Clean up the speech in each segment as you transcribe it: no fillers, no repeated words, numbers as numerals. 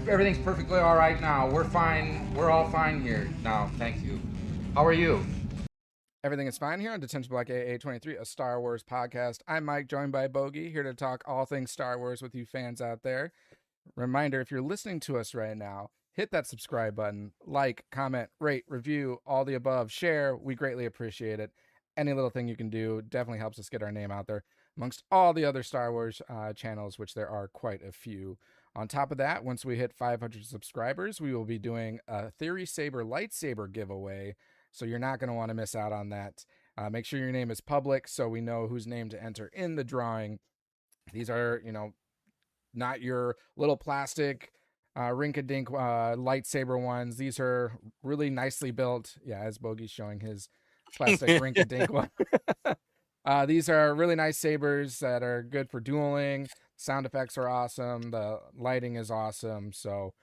everything's perfectly all right now. We're fine. We're all fine here now. Thank you. How are you? Everything is fine here on Detention Block AA23, a Star Wars podcast. I'm Mike, joined by Bogey, here to talk all things Star Wars with you fans out there. Reminder, if you're listening to us right now, hit that subscribe button, like, comment, rate, review, all the above, share. We greatly appreciate it. Any little thing you can do definitely helps us get our name out there amongst all the other Star Wars channels, which there are quite a few. On top of that, once we hit 500 subscribers, we will be doing a Theory Saber lightsaber giveaway, so you're not going to want to miss out on that. Make sure your name is public so we know whose name to enter in the drawing. These are, not your little plastic rink-a-dink lightsaber ones. These are really nicely built. Yeah, as Bogey's showing his plastic rink-a-dink one. These are really nice sabers that are good for dueling. Sound effects are awesome. The lighting is awesome. So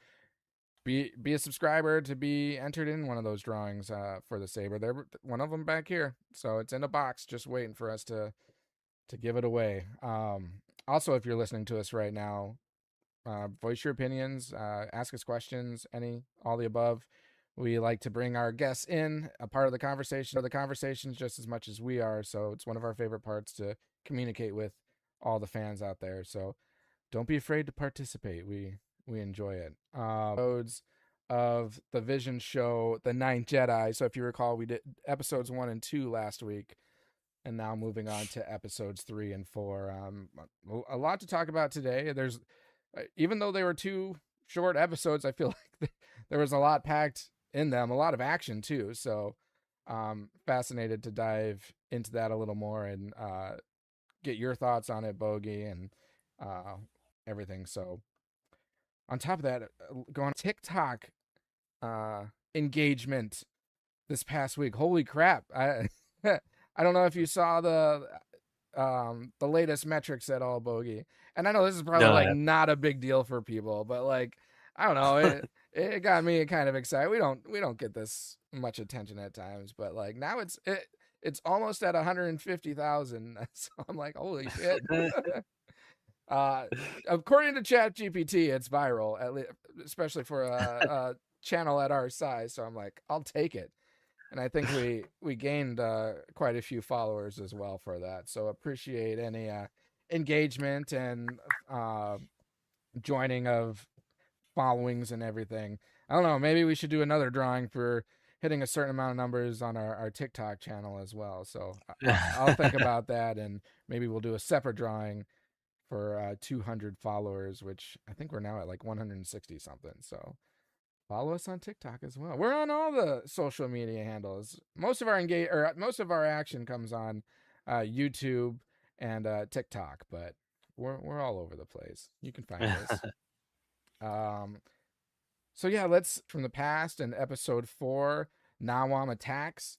be a subscriber to be entered in one of those drawings for the saber. There, one of them back here. So it's in a box, just waiting for us to give it away. Also, if you're listening to us right now, voice your opinions, ask us questions, all the above. We like to bring our guests in, a part of the conversation, or the conversations just as much as we are. So it's one of our favorite parts to communicate with all the fans out there. So don't be afraid to participate. We enjoy it. Episodes of the Vision show, the Ninth Jedi. So if you recall, we did episodes 1 and 2 last week, and now moving on to episodes 3 and 4. A lot to talk about today. There's, even though they were 2 short episodes, I feel like there was a lot packed in them, a lot of action too. So fascinated to dive into that a little more and get your thoughts on it, Bogey, and everything. So on top of that, going TikTok engagement this past week. Holy crap. I I don't know if you saw the latest metrics at all, Bogey. And I know this is probably No, like not a big deal for people, but like, I don't know, it got me kind of excited. We don't get this much attention at times, but like now it's almost at 150,000. So I'm like, holy shit. According to ChatGPT, it's viral, at least, especially for a channel at our size. So I'm like, I'll take it. And I think we gained quite a few followers as well for that. So appreciate any engagement and joining of followings and everything. I don't know. Maybe we should do another drawing for hitting a certain amount of numbers on our TikTok channel as well. So I'll think about that, and maybe we'll do a separate drawing for 200 followers, which I think we're now at like 160 something. So follow us on TikTok as well. We're on all the social media handles. Most of our action comes on YouTube and TikTok, but we're all over the place. You can find us. So yeah, let's from the past in episode 4, Nawaam Attacks.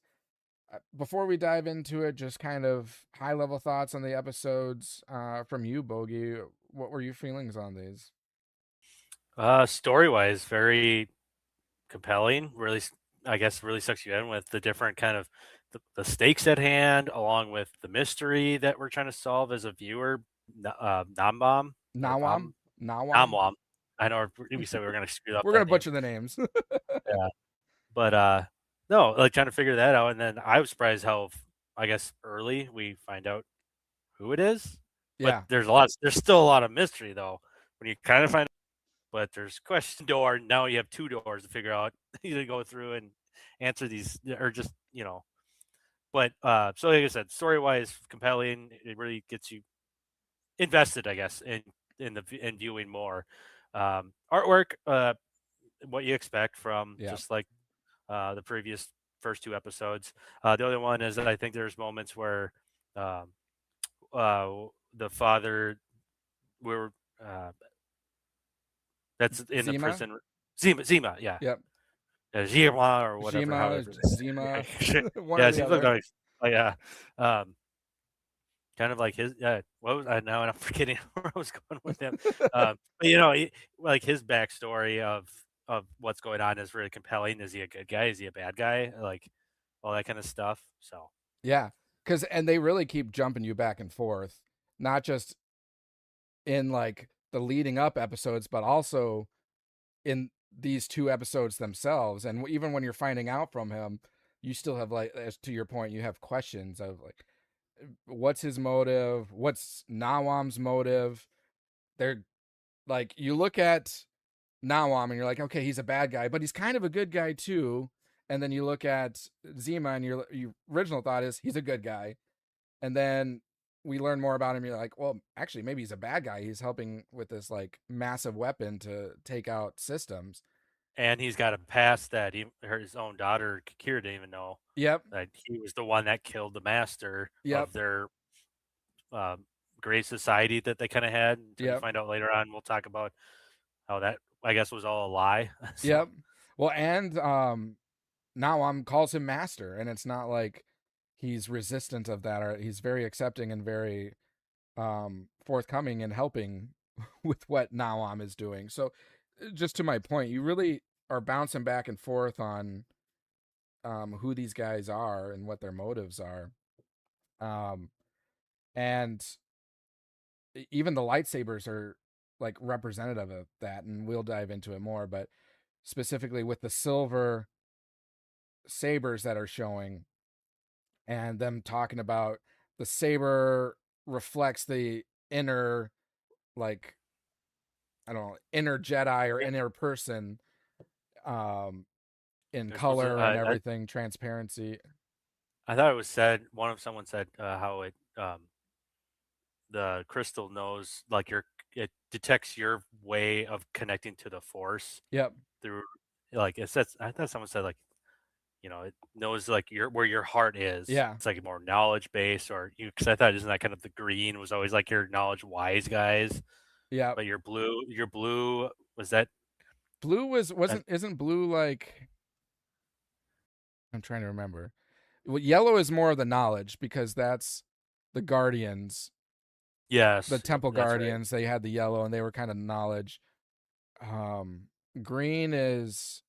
Before we dive into it, just kind of high level thoughts on the episodes from you, Bogey. What were your feelings on these? story wise, very compelling. Really, I guess, really sucks you in with the different kind of the stakes at hand, along with the mystery that we're trying to solve as a viewer. Nambam, Nawaam? Namwam. I know we said we were going to screw up. We're that gonna name. butcher the names. Yeah, but no, like trying to figure that out, and then I was surprised how I guess early we find out who it is. Yeah. But there's still a lot of mystery though when you kind of find. But there's question door. Now you have 2 doors to figure out either go through and answer these or just But so like I said, story wise compelling. It really gets you invested, I guess, in viewing more. Artwork, what you expect from just like the previous first 2 episodes. The other one is that I think there's moments where the father we're that's in Zima? the prison. Zima, yeah. Yep. Zima or whatever. Zima. Yeah, it seems like yeah. Kind of like his what was I now and I'm forgetting where I was going with him. But like his backstory of what's going on is really compelling. Is he a good guy? Is he a bad guy? Like all that kind of stuff. So Yeah, and they really keep jumping you back and forth, not just in like the leading up episodes, but also in these 2 episodes themselves. And even when you're finding out from him, you still have, like, as to your point, you have questions of like, what's his motive? What's Nawaam's motive? They're like, you look at Nawaam and you're like, okay, he's a bad guy, but he's kind of a good guy too. And then you look at Zima and your original thought is he's a good guy. And then we learn more about him. You're like, well, actually, maybe he's a bad guy. He's helping with this like massive weapon to take out systems. And he's got a past that his own daughter Kira didn't even know. Yep. That he was the one that killed the master of their Grey Society that they kind of had. Until you find out later on, we'll talk about how that, I guess, was all a lie. So. Yep. Well, and Nawaam calls him master, and it's not like he's resistant of that, or he's very accepting and very forthcoming and helping with what Nawaam is doing. So just to my point, you really are bouncing back and forth on who these guys are and what their motives are. And even the lightsabers are like representative of that, and we'll dive into it more, but specifically with the silver sabers that are showing and them talking about the saber reflects the inner, like, I don't know, inner Jedi or inner person in color and everything, transparency. I thought it was said, someone said how it the crystal knows, like, it detects your way of connecting to the Force. Yep. Through, like, it says, I thought someone said, like, it knows like where your heart is. Yeah. It's like more knowledge based, or because I thought, isn't that kind of the green was always like your knowledge wise guys? Yeah. But your blue was that blue isn't blue like, I'm trying to remember. Well, yellow is more of the knowledge because that's the Guardians. Yes. The Temple Guardians, right. They had the yellow and they were kind of knowledge. Green is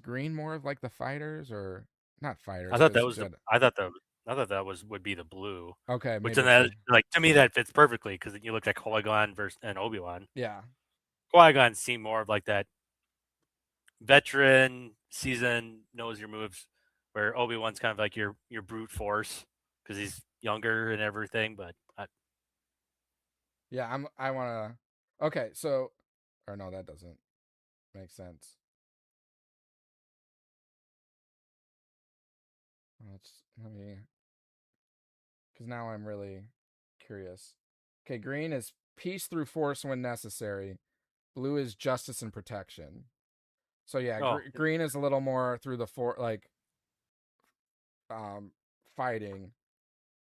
green more of like the fighters, or not fighters? I thought that was I thought that would be the blue. Okay, which then that, like, to me that fits perfectly because you look like Qui-Gon and Obi-Wan. Yeah. Qui-Gon seemed more of like that veteran, seasoned, knows your moves, where Obi-Wan's kind of like your brute force because he's younger and everything. But yeah, I want to. Okay, so, or no, that doesn't make sense. Let me, because now I'm really curious. Okay, green is peace through force when necessary. Blue is justice and protection. So yeah, green is a little more through the fighting.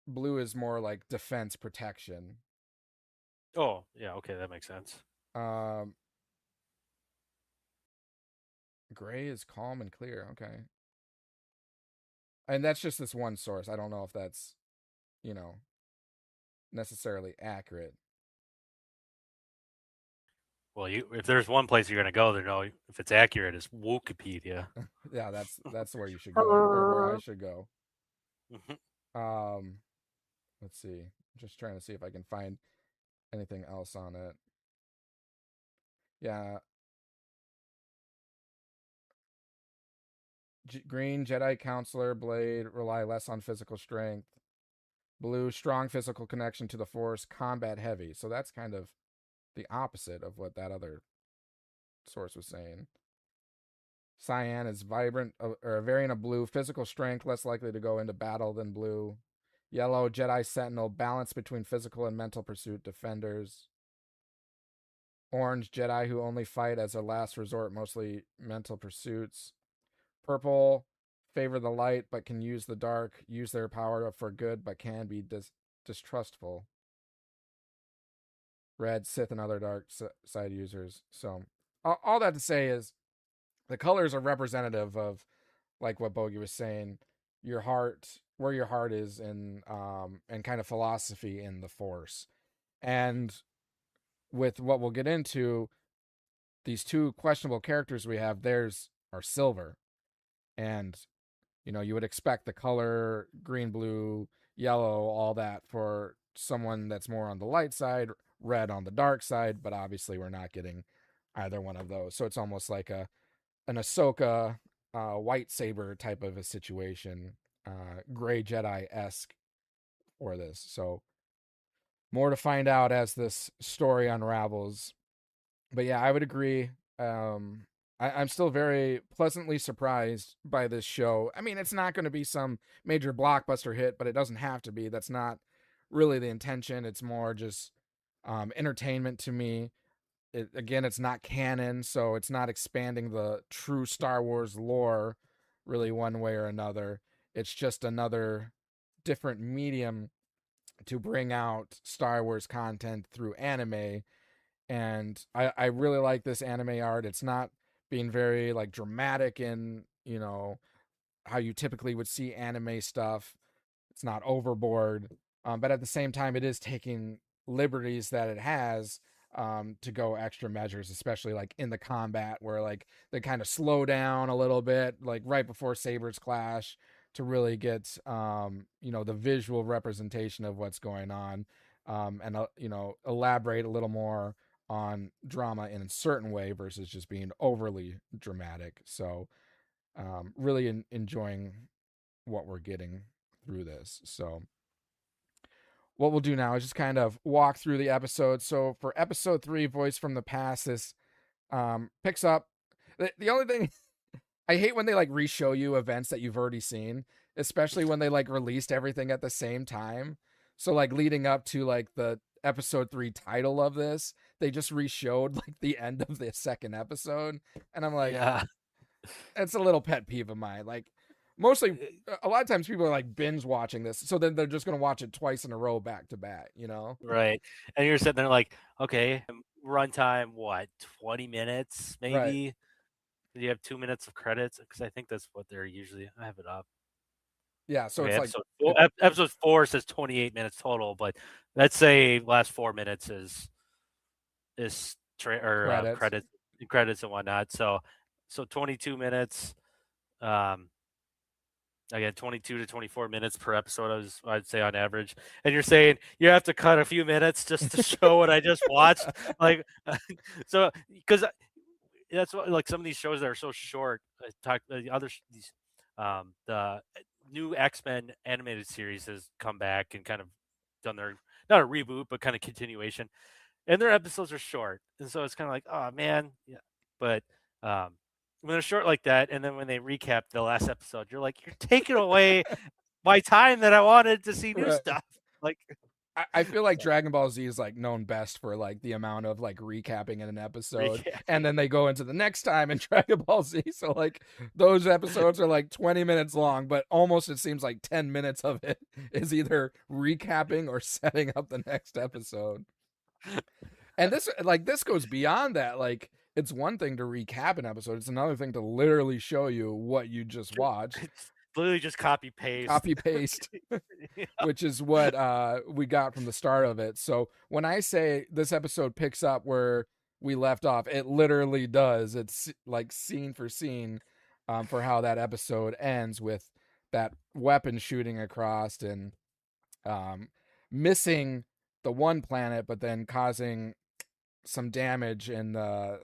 Blue is more like defense, protection. Oh, yeah, okay, that makes sense. Gray is calm and clear. Okay. And that's just this one source. I don't know if that's, necessarily accurate. Well, if there's one place you're gonna go to know if it's accurate, it's Wikipedia. Yeah, that's where you should go, or where I should go. Mm-hmm. Let's see. I'm just trying to see if I can find anything else on it. Yeah. Green, Jedi Counselor, Blade, rely less on physical strength. Blue, strong physical connection to the Force, combat heavy. So that's kind of the opposite of what that other source was saying. Cyan is vibrant, or a variant of blue, physical strength, less likely to go into battle than blue. Yellow, Jedi Sentinel, balance between physical and mental pursuit, defenders. Orange, Jedi who only fight as a last resort, mostly mental pursuits. Purple, favor the light but can use the dark, use their power for good but can be distrustful. Red, Sith and other dark side users. So all that to say is the colors are representative of, like what Bogey was saying, your heart, where your heart is in, and kind of philosophy in the Force. And with what we'll get into, these 2 questionable characters we have, theirs are silver. And, you would expect the color, green, blue, yellow, all that for someone that's more on the light side, red on the dark side, but obviously we're not getting either one of those. So it's almost like an Ahsoka white saber type of a situation, Gray Jedi esque for this. So more to find out as this story unravels. But yeah, I would agree. I'm still very pleasantly surprised by this show. I mean, it's not going to be some major blockbuster hit, but it doesn't have to be. That's not really the intention. It's more just entertainment to me. Again, it's not canon, so it's not expanding the true Star Wars lore really one way or another. It's just another different medium to bring out Star Wars content through anime. And I really like this anime art. It's not being very like dramatic in, how you typically would see anime stuff. It's not overboard. But at the same time, it is taking liberties that it has to go extra measures, especially like in the combat where like they kind of slow down a little bit, like right before sabers clash to really get, the visual representation of what's going on, and, elaborate a little more on drama in a certain way versus just being overly dramatic. So really enjoying what we're getting through this. So what we'll do now is just kind of walk through the episode. So for episode 3, Voice from the Past, this picks up. The only thing I hate when they like re-show you events that you've already seen, especially when they like released everything at the same time. So like leading up to like the episode 3 title of this, they just re-showed like the end of the second episode, and I'm like, Yeah. it's a little pet peeve of mine. Like mostly a lot of times people are like binge watching this, so then they're just going to watch it twice in a row back to back, Right. And you're sitting there like, okay, runtime, what, 20 minutes Right. maybe? Do you have 2 minutes of credits? Because I think that's what they're usually. I have it up. Yeah, so Okay, it's like episode 4 says 28 minutes total, but let's say last 4 minutes is credits. credits and whatnot. So 22 minutes. Again, 22 to 24 minutes per episode, I'd say on average. And you're saying you have to cut a few minutes just to show what I just watched, like, so because that's what, like, some of these shows that are so short. The new X-Men animated series has come back and kind of done their, not a reboot but kind of continuation, and their episodes are short, and so it's kind of like, oh man, yeah. But when they're short like that, and then when they recap the last episode, you're like, you're taking away my time that I wanted to see new Right. stuff. Like, I feel like Dragon Ball Z is like known best for like the amount of like recapping in an episode, and then they go into the next time in Dragon Ball Z. So like those episodes are like 20 minutes long, but almost it seems like 10 minutes of it is either recapping or setting up the next episode. And this goes beyond that. Like, it's one thing to recap an episode; it's another thing to literally show you what you just watched. It's literally just copy paste, yeah. Which is what we got from the start of it. So when I say this episode picks up where we left off, it literally does. It's like scene for scene, for how that episode ends with that weapon shooting across and missing the one planet, but then causing some damage in the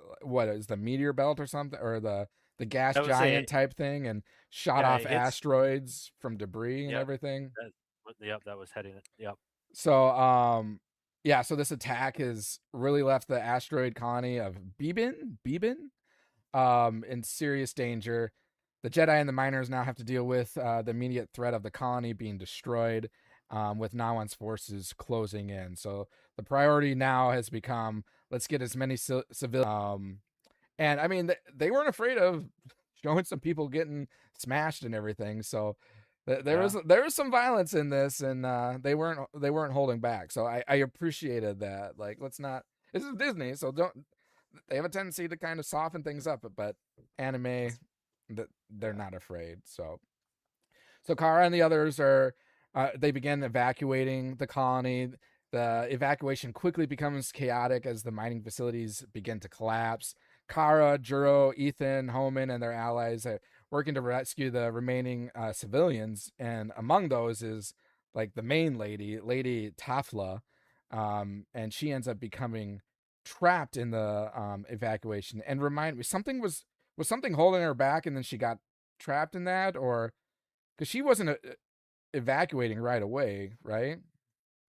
meteor belt or something, or the gas giant type thing, and shot off asteroids from debris and everything. That was heading it. Yep. So so this attack has really left the asteroid colony of Beeben in serious danger. The Jedi and the miners now have to deal with the immediate threat of the colony being destroyed, with Nawaam's forces closing in. So the priority now has become, let's get as many civilians. And I mean, they weren't afraid of showing some people getting smashed and everything. So there was some violence in this, and they weren't holding back. So I appreciated that. Like, let's not. This is Disney, so they have a tendency to kind of soften things up, but anime, they're not afraid. So Kara and the others are. They begin evacuating the colony. The evacuation quickly becomes chaotic as the mining facilities begin to collapse. Kara, Juro, Ethan, Homan, and their allies are working to rescue the remaining civilians, and among those is like the main Lady Tafla, and she ends up becoming trapped in the evacuation. And remind me, something was something holding her back, and then she got trapped in that, or because she wasn't evacuating right away, right?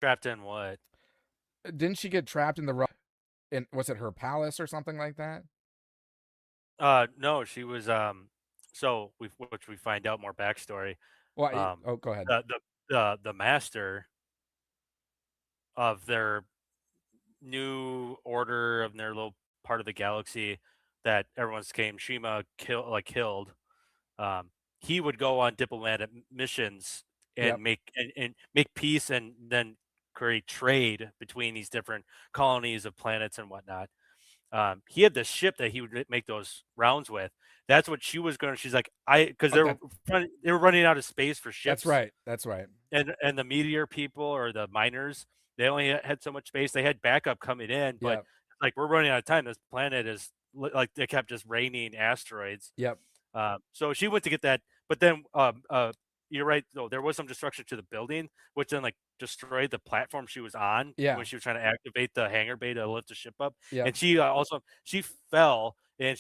Trapped in what? Didn't she get trapped in the in, was it her palace or something like that? No, she was so which we find out more backstory. Well, Um, oh, go ahead. the master of their new order of their little part of the galaxy that everyone's came Shima killed. Um, he would go on diplomatic missions Yep. and make peace and then create trade between these different colonies of planets and whatnot. He had this ship that he would make those rounds with. That's what she was going. She's like, because Oh, they were running out of space for ships. that's right. That's right. And the meteor people or the miners, they only had so much space. They had backup coming in, but Yep. like we're running out of time. This planet is like they kept just raining asteroids. Yep. So she went to get that, but then you're right. Though there was some destruction to the building, which then like destroyed the platform she was on Yeah. when she was trying to activate the hangar bay to lift the ship up. Yep. And she she fell, and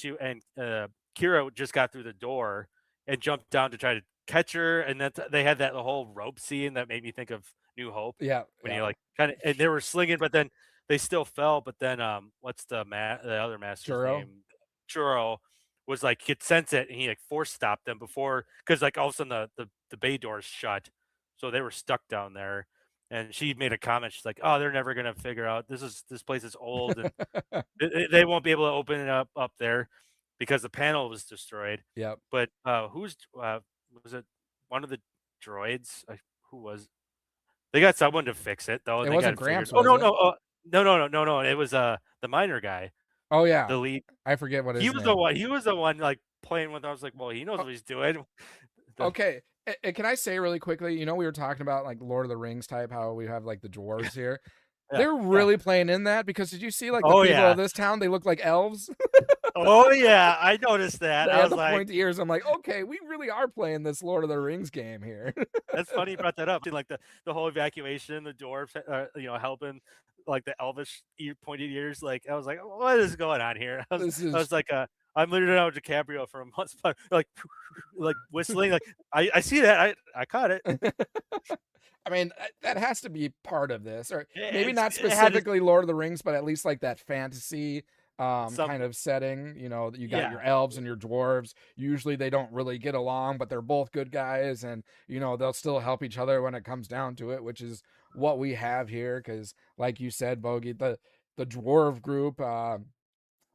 Kira just got through the door and jumped down to try to catch her, and then they had that whole rope scene that made me think of New Hope. Yeah. When Yeah. you like kind of, and they were slinging, but then they still fell. But then what's the other master's Churro? name? Churro was like he'd sense it, and he like force stopped them before, because like all of a sudden the bay doors shut, so they were stuck down there. And she made a comment. She's like, "Oh, they're never gonna figure out this place is old, and they won't be able to open it up there because the panel was destroyed." Yep. But who's was it? One of the droids? Who was? They got someone to fix it though. It They wasn't got it figured. Gramps, Oh was no it? no. It was the minor guy, Oh yeah. the lead. I forget what his He name. was the one. He was the one like playing with. I was like, well, he knows what he's doing. Okay. Can I say really quickly? You know, we were talking about like Lord of the Rings type, how we have like the dwarves here. Yeah, They're really playing in that, because did you see like the Oh, people yeah. of this town? They look like elves. Oh yeah, I noticed that. They I have was the like, pointy ears. I'm like, okay, we really are playing this Lord of the Rings game here. that's funny you brought that up. Like the whole evacuation, the dwarves, helping like the elvish pointed ears. Like I was like, what is going on here? I was like, I'm Leonardo DiCaprio from Once Upon like like whistling. Like I see that. I caught it. I mean, that has to be part of this, or maybe It not had its- specifically Lord of the Rings, but at least like that fantasy Some- kind of setting. You know, you got Yeah. your elves and your dwarves. Usually they don't really get along, but they're both good guys, and you know they'll still help each other when it comes down to it, which is what we have here. Because, like you said, Bogey, the dwarf group,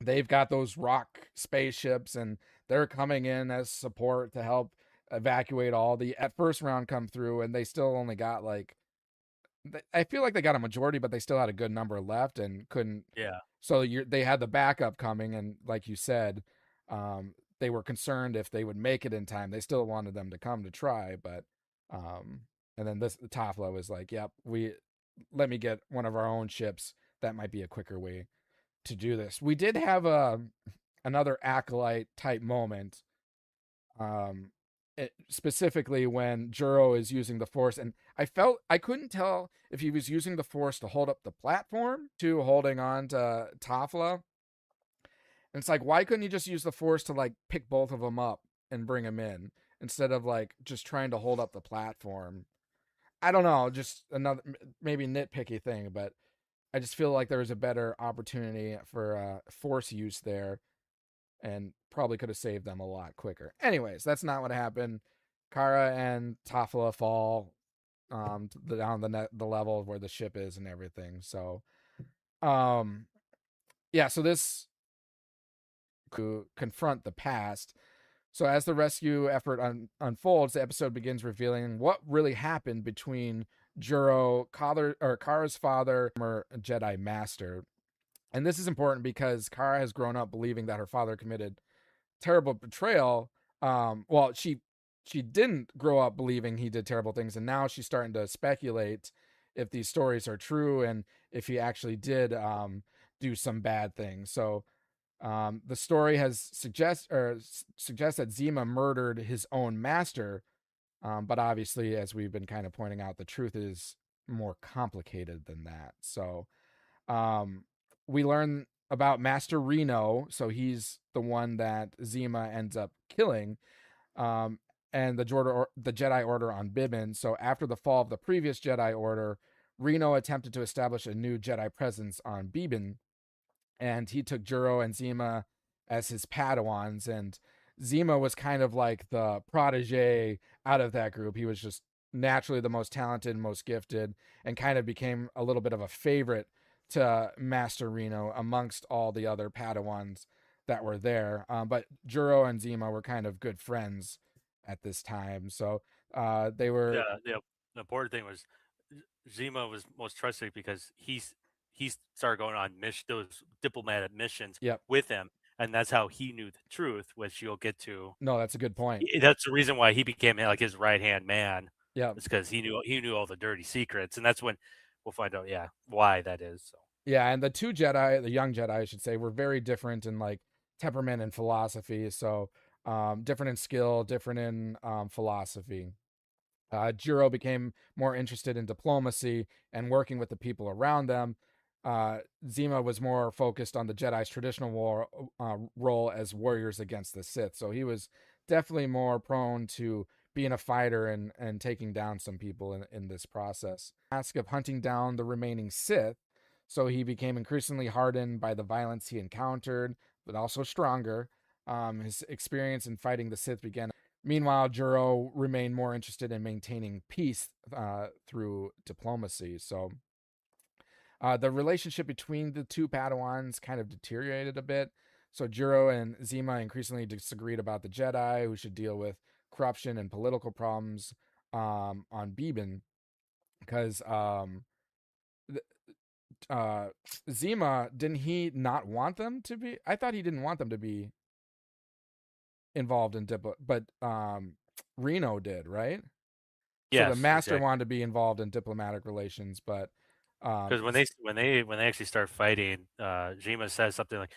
they've got those rock spaceships, and they're coming in as support to help evacuate all the at first round come through, and they still only got like, I feel like they got a majority, but they still had a good number left and couldn't. Yeah. So they had the backup coming, and like you said, they were concerned if they would make it in time. They still wanted them to come to try, but and then the Tafla was like, "Yep, let me get one of our own ships. That might be a quicker way to do this." We did have another acolyte type moment, specifically when Juro is using the Force, and I couldn't tell if he was using the Force to hold up the platform to holding on to Tafla. And it's like, why couldn't you just use the Force to like pick both of them up and bring them in instead of like just trying to hold up the platform? I don't know, just another maybe nitpicky thing, but I just feel like there was a better opportunity for Force use there, and probably could have saved them a lot quicker. Anyways, that's not what happened. Kara and Tafla fall down the level where the ship is and everything. So, yeah. So this to confront the past. So as the rescue effort unfolds, the episode begins revealing what really happened between Juro, Kara's father, or Jedi Master. And this is important because Kara has grown up believing that her father committed terrible betrayal. Well, she didn't grow up believing he did terrible things, and now she's starting to speculate if these stories are true and if he actually did do some bad things. So the story has suggests that Zima murdered his own master, but obviously, as we've been kind of pointing out, the truth is more complicated than that. So we learn about Master Reno. So he's the one that Zima ends up killing. And the Jedi Order on Bibin. So after the fall of the previous Jedi Order, Reno attempted to establish a new Jedi presence on Bibin, and he took Juro and Zima as his Padawans. And Zima was kind of like the protege out of that group. He was just naturally the most talented, most gifted, and kind of became a little bit of a favorite to Master Reno amongst all the other Padawans that were there. But Juro and Zima were kind of good friends at this time. So they were. The important thing was Zima was most trusted because he started going on those diplomatic missions Yep. with him, and that's how he knew the truth, which you'll get to. No, that's a good point. That's the reason why he became like his right hand man. Yeah, it's because he knew all the dirty secrets, and that's when we'll find out, why that is. So. Yeah, and the two Jedi, the young Jedi, I should say, were very different in like temperament and philosophy. So different in skill, different in philosophy. Juro became more interested in diplomacy and working with the people around them. Zima was more focused on the Jedi's traditional role as warriors against the Sith. So he was definitely more prone to being a fighter and taking down some people in this process. Task of hunting down the remaining Sith. So he became increasingly hardened by the violence he encountered, but also stronger. His experience in fighting the Sith began. Meanwhile, Juro remained more interested in maintaining peace through diplomacy. So the relationship between the two Padawans kind of deteriorated a bit. So Juro and Zima increasingly disagreed about the Jedi, who should deal with corruption and political problems on Bibin. Because Zima, didn't he not want them to be? I thought he didn't want them to be involved in but Reno did, right? Yes, so the master exactly. wanted to be involved in diplomatic relations, but because when they actually start fighting, Zima says something like,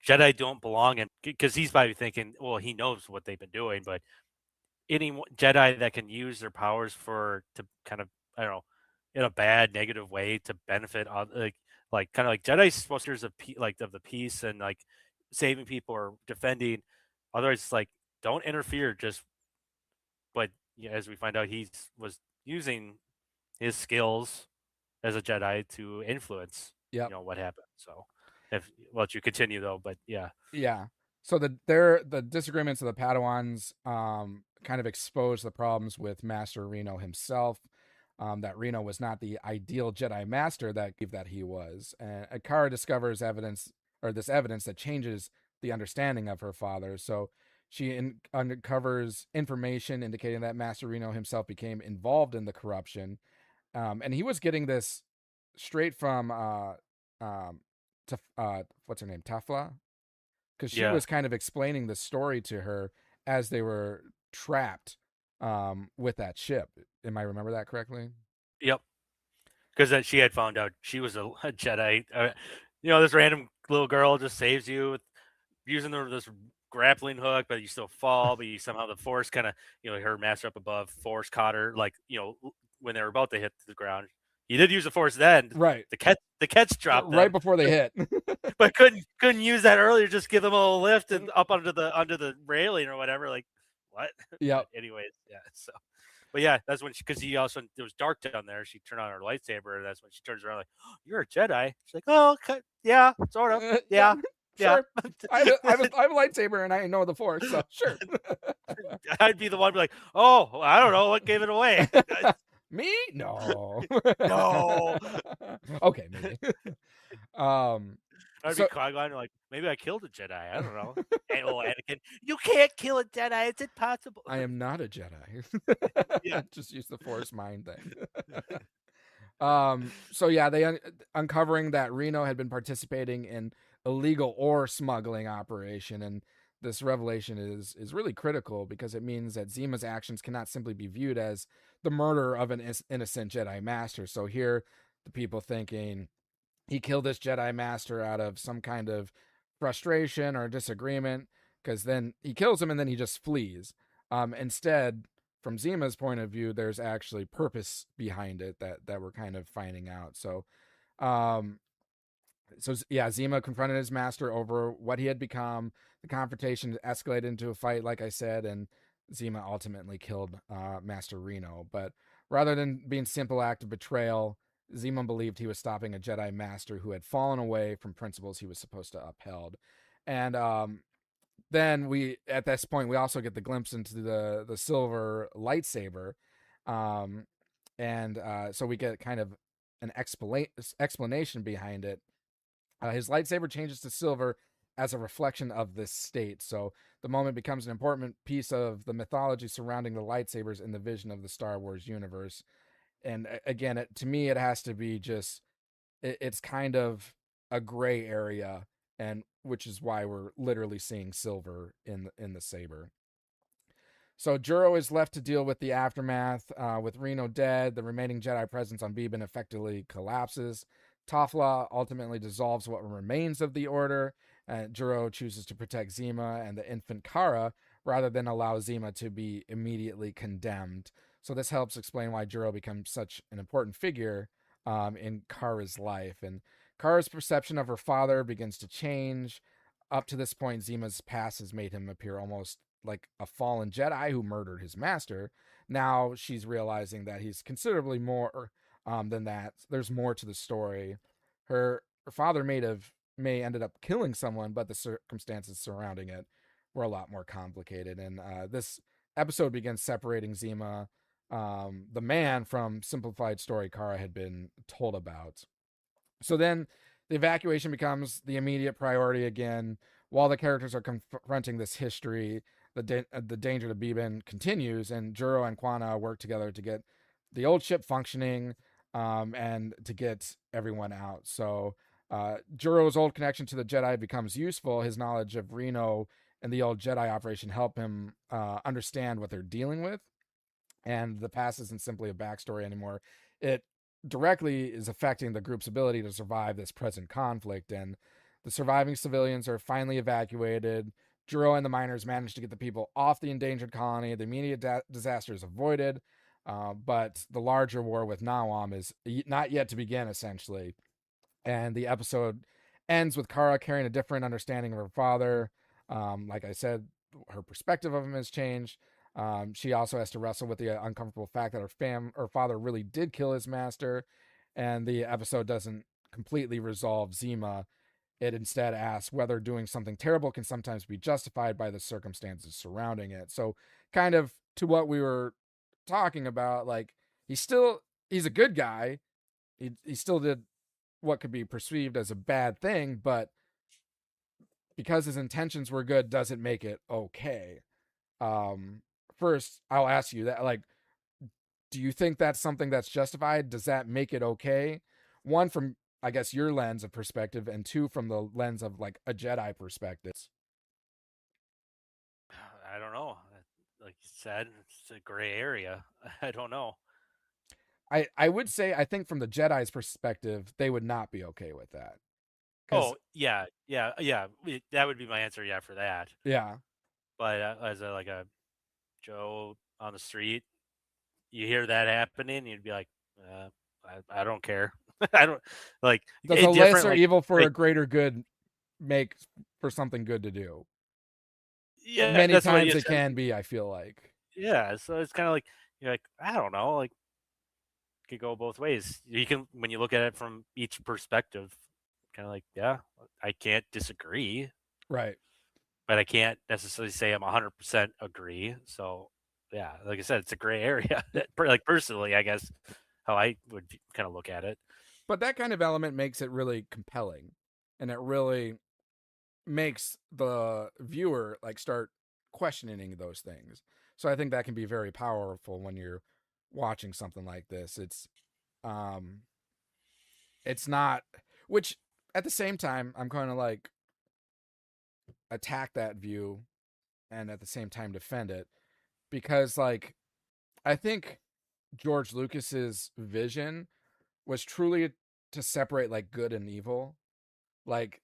"Jedi don't belong," and because he's probably thinking, well, he knows what they've been doing, but any Jedi that can use their powers to kind of, I don't know, in a bad negative way to benefit like kind of like Jedi's supposed to be of the peace and like saving people or defending. Otherwise, it's like don't interfere. But as we find out, he was using his skills as a Jedi to influence, what happened. So, if let you continue though, but yeah. So the disagreements of the Padawans kind of exposed the problems with Master Reno himself. That Reno was not the ideal Jedi Master that he was, and Akara discovers evidence that changes the understanding of her father. So she uncovers information indicating that Master Reno himself became involved in the corruption, and he was getting this straight from what's her name, Tafla, because she was kind of explaining the story to her as they were trapped with that ship. Am I remember that correctly? Yep. Because she had found out she was a Jedi. This random little girl just saves you using this grappling hook, but you still fall. But you somehow the Force kind of, her master up above, Force caught her, like, when they were about to hit the ground. You did use the Force then, right? The catch dropped right them, before they hit, but couldn't use that earlier. Just give them a little lift and up under the railing or whatever. Like what? Yeah. Anyways, yeah. So. But yeah, that's when because it was dark down there. She turned on her lightsaber, and that's when she turns around like, oh, "You're a Jedi." She's like, "Oh, okay. Yeah, sort of. Yeah, sure. I have a lightsaber, and I know the Force, so sure." I'd be the one to be like, "Oh, I don't know what gave it away." Me? No. No. Okay, maybe. I'd be Qui-Gon, like, maybe I killed a Jedi. I don't know. And Anakin, you can't kill a Jedi. It's impossible. I am not a Jedi. Yeah. Just use the Force mind thing. So yeah, they uncovering that Reno had been participating in illegal ore smuggling operation, and this revelation is really critical because it means that Zima's actions cannot simply be viewed as the murder of an innocent Jedi Master. So here, the people thinking he killed this Jedi Master out of some kind of frustration or disagreement, because then he kills him and then he just flees. Instead, from Zima's point of view, there's actually purpose behind it that we're kind of finding out. So So yeah, Zima confronted his master over what he had become. The confrontation escalated into a fight, like I said, and Zima ultimately killed Master Reno. But rather than being simple act of betrayal, Zima believed he was stopping a Jedi master who had fallen away from principles he was supposed to upheld. And then at this point, we also get the glimpse into the silver lightsaber, um, and so we get kind of an explanation behind it. His lightsaber changes to silver as a reflection of this state. So the moment becomes an important piece of the mythology surrounding the lightsabers in the vision of the Star Wars universe. And again, to me, it has to be just it's kind of a gray area, and which is why we're literally seeing silver in the saber. So Juro is left to deal with the aftermath. With Reno dead, the remaining Jedi presence on Beban effectively collapses. Tofla ultimately dissolves what remains of the Order. Juro chooses to protect Zima and the infant Kara rather than allow Zima to be immediately condemned. So this helps explain why Juro becomes such an important figure in Kara's life. And Kara's perception of her father begins to change. Up to this point, Zima's past has made him appear almost like a fallen Jedi who murdered his master. Now she's realizing that he's considerably more than that. There's more to the story. Her father may ended up killing someone, but the circumstances surrounding it were a lot more complicated. And this episode begins separating Zima, the man, from simplified story Kara had been told about. So then the evacuation becomes the immediate priority again. While the characters are confronting this history, the danger to Beban continues, and Juro and Quana work together to get the old ship functioning and to get everyone out. So Juro's old connection to the Jedi becomes useful. His knowledge of Reno and the old Jedi operation help him understand what they're dealing with. And the past isn't simply a backstory anymore. It directly is affecting the group's ability to survive this present conflict. And the surviving civilians are finally evacuated. Juro and the miners manage to get the people off the endangered colony. The immediate disaster is avoided, but the larger war with Nawaam is not yet to begin, essentially. And the episode ends with Kara carrying a different understanding of her father. Like I said, her perspective of him has changed. She also has to wrestle with the uncomfortable fact that her father really did kill his master, and the episode doesn't completely resolve Zima. It instead asks whether doing something terrible can sometimes be justified by the circumstances surrounding it. So, kind of to what we were talking about, like he's a good guy. He still did what could be perceived as a bad thing, but because his intentions were good, doesn't make it okay. First, I'll ask you that, like, do you think that's something that's justified? Does that make it okay? One, from, I guess, your lens of perspective, and two, from the lens of like a Jedi perspective. I don't know. Like you said, it's a gray area. I don't know. I would say, I think from the Jedi's perspective, they would not be okay with that. Oh yeah. That would be my answer. Yeah, for that. Yeah. But as a Joe on the street, you hear that happening, you'd be like, I don't care. I don't like. Does a lesser evil for a greater good make for something good to do? Yeah, many times it can be. I feel like. Yeah, so it's kind of like you're like, I don't know, like it could go both ways. You can, when you look at it from each perspective, kind of like, yeah, I can't disagree, right? But I can't necessarily say I'm 100% agree. So yeah, like I said, it's a gray area. Like personally, I guess how I would kind of look at it. But that kind of element makes it really compelling, and it really makes the viewer like start questioning those things. So I think that can be very powerful when you're watching something like this. It's not, which at the same time I'm kind of like attack that view and at the same time defend it, because like I think George Lucas's vision was truly to separate like good and evil. Like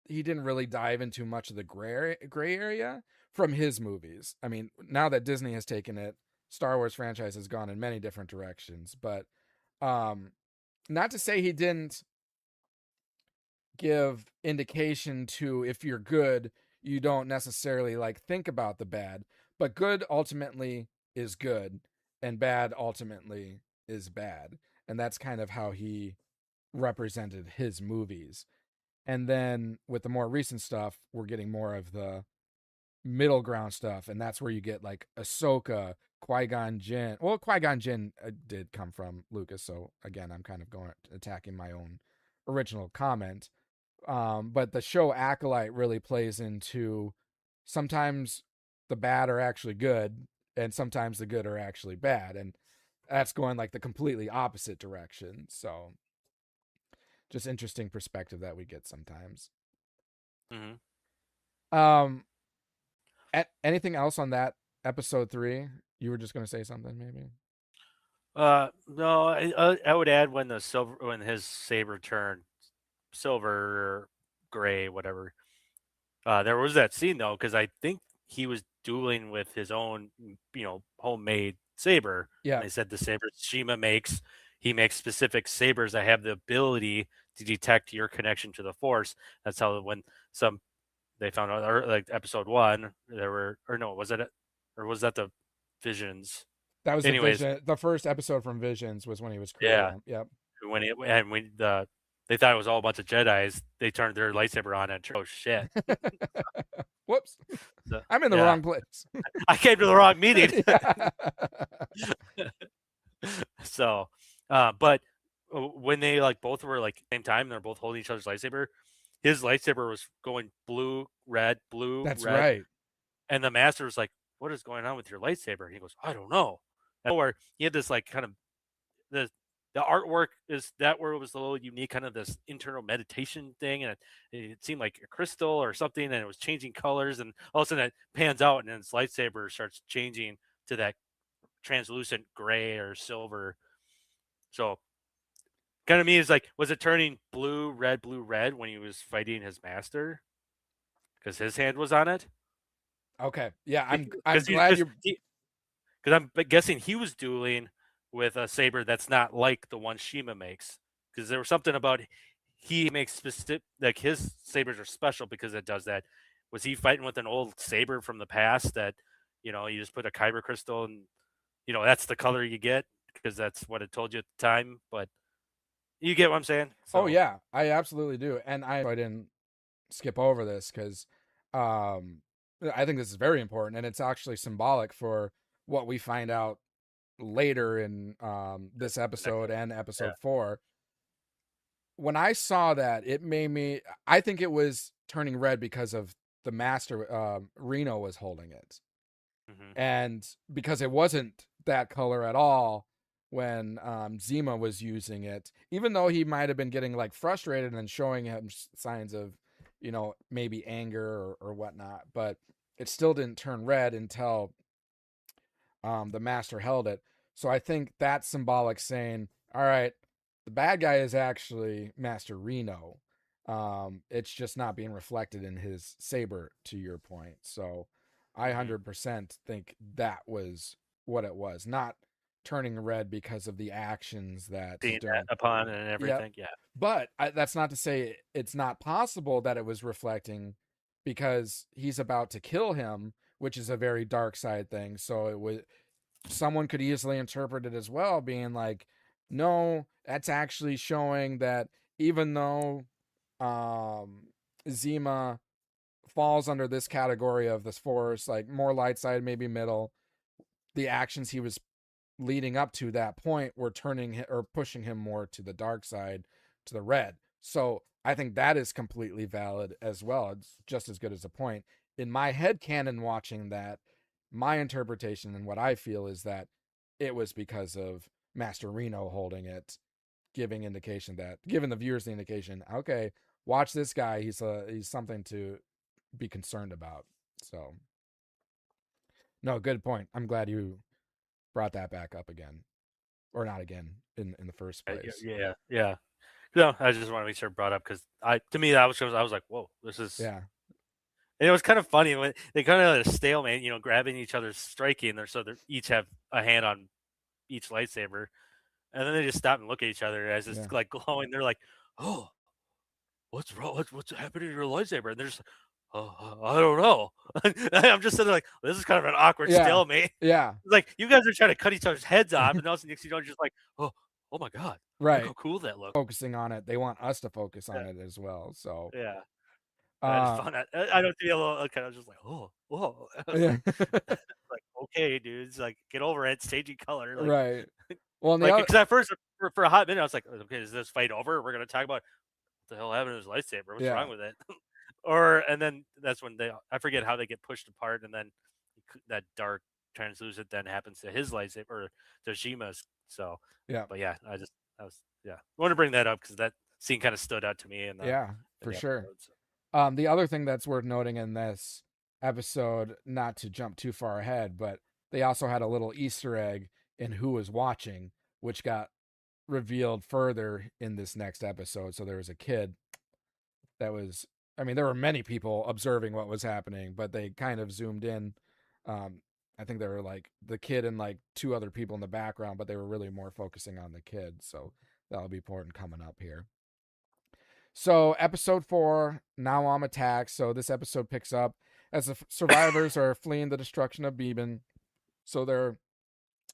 he didn't really dive into much of the gray area from his movies. I mean, now that Disney has taken it, Star Wars franchise has gone in many different directions, but not to say he didn't give indication to if you're good, you don't necessarily like think about the bad, but good ultimately is good and bad ultimately is bad. And that's kind of how he represented his movies. And then with the more recent stuff, we're getting more of the middle ground stuff, and that's where you get like Ahsoka, Qui-Gon Jinn. Well, Qui-Gon Jinn did come from Lucas, so again, I'm kind of going attacking my own original comment. But the show Acolyte really plays into sometimes the bad are actually good, and sometimes the good are actually bad, and that's going like the completely opposite direction. So, just interesting perspective that we get sometimes. Mm-hmm. Anything else on that episode 3? You were just going to say something, maybe. No, I would add when his saber turned silver or gray, whatever. There was that scene though, because I think he was dueling with his own, homemade saber. Yeah. And they said the sabers Shima makes, he makes specific sabers that have the ability to detect your connection to the Force. That's how when they found out, or like episode 1, was that the Visions? That was Anyways, the first episode from Visions was when he was created. yeah. Yep. When they thought it was all a bunch of Jedis, they turned their lightsaber on and oh shit. Whoops. So, I'm in the wrong place. I came to the wrong meeting. So, but when they like both were like same time, they're both holding each other's lightsaber. His lightsaber was going blue, red, blue, That's red. right. And the master was like, "What is going on with your lightsaber?" And he goes, "I don't know." And where he had this like kind of the artwork is that where it was a little unique, kind of this internal meditation thing, and it seemed like a crystal or something, and it was changing colors, and all of a sudden it pans out, and then his lightsaber starts changing to that translucent gray or silver. So kind of me is like, was it turning blue, red when he was fighting his master? Because his hand was on it. Okay. Yeah, I'm glad you're. Because I'm guessing he was dueling with a saber that's not like the one Shima makes. Because there was something about he makes specific, like his sabers are special because it does that. Was he fighting with an old saber from the past that, you just put a kyber crystal and, that's the color you get because that's what it told you at the time. But you get what I'm saying? So. Oh yeah, I absolutely do, and I didn't skip over this because I think this is very important, and it's actually symbolic for what we find out later in this episode and episode 4. When I saw that, it made me. I think it was turning red because of the master. Reno was holding it, and because it wasn't that color at all when Zima was using it, even though he might have been getting like frustrated and showing him signs of, maybe anger or whatnot, but it still didn't turn red until the master held it. So I think that's symbolic, saying, all right, the bad guy is actually Master Reno. It's just not being reflected in his saber, to your point. So I 100% think that was what it was, not turning red because of the actions that being upon and everything. Yeah. But that's not to say it's not possible that it was reflecting, because he's about to kill him, which is a very dark side thing. So it was, someone could easily interpret it as well, being like, no, that's actually showing that even though Zima falls under this category of this Force, like more light side, maybe middle, the actions he was leading up to that point were turning or pushing him more to the dark side, to the red. So I think that is completely valid as well. It's just as good as a point. In my head canon watching that, my interpretation and what I feel is that it was because of Master Reno holding it, giving the viewers the indication, okay, watch this guy. He's something to be concerned about. So, no, good point. I'm glad you brought that back up again, or not again in the first place. Yeah. No, I just want to make sure brought up because to me I was like, whoa, this is yeah. And it was kind of funny when they kind of had a stalemate, grabbing each other, striking there, so they each have a hand on each lightsaber, and then they just stop and look at each other as it's like glowing. They're like, oh, what's wrong? What's happening to your lightsaber? And they're just like, oh, I don't know. I'm just sitting like, this is kind of an awkward stalemate. Yeah. Like, you guys are trying to cut each other's heads off, and also next thing you know, you're just like, oh my god, Right. look how cool that looks. Focusing on it, they want us to focus on it as well. So yeah, I just found that I don't feel a little kind of just like, whoa. yeah. Like, okay, dude, it's like, get over it, staging color, like, Right. Well, like, because at first for a hot minute I was like, okay, is this fight over? We're gonna talk about what the hell happened to his lightsaber? What's wrong with it? And then that's when I forget how they get pushed apart, and then that dark translucent then happens to his lightsaber or to Shima's. So yeah, but yeah, I want to bring that up because that scene kind of stood out to me. And for sure. The other thing that's worth noting in this episode, not to jump too far ahead, but they also had a little Easter egg in who was watching, which got revealed further in this next episode. So there was a kid that was, I mean, there were many people observing what was happening, but they kind of zoomed in. I think they were like the kid and like two other people in the background, but they were really more focusing on the kid. So that'll be important coming up here. So episode 4, Nawaam Attacks. So this episode picks up as the survivors are fleeing the destruction of Beeban. So they're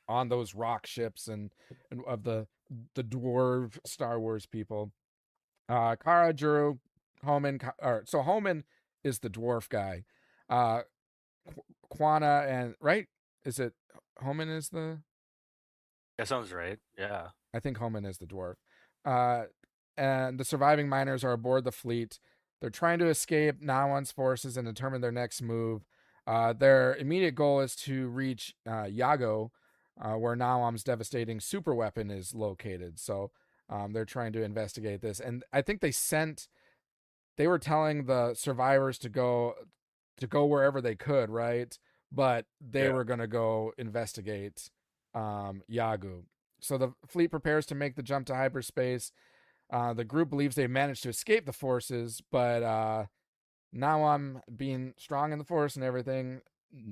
on those rock ships and of the dwarf Star Wars people. Kara, Juro, Homan. So Homan is the dwarf guy. Quana and right? Is it Homan is the? That sounds right. Yeah, I think Homan is the dwarf. And the surviving miners are aboard the fleet. They're trying to escape Nawaam's forces and determine their next move. Their immediate goal is to reach Yago, where Nawaam's devastating super weapon is located. So they're trying to investigate this. And I think they were telling the survivors to go wherever they could, right? But they were going to go investigate Yagu. So the fleet prepares to make the jump to hyperspace. The group believes they managed to escape the forces, but Nawaam, being strong in the force and everything,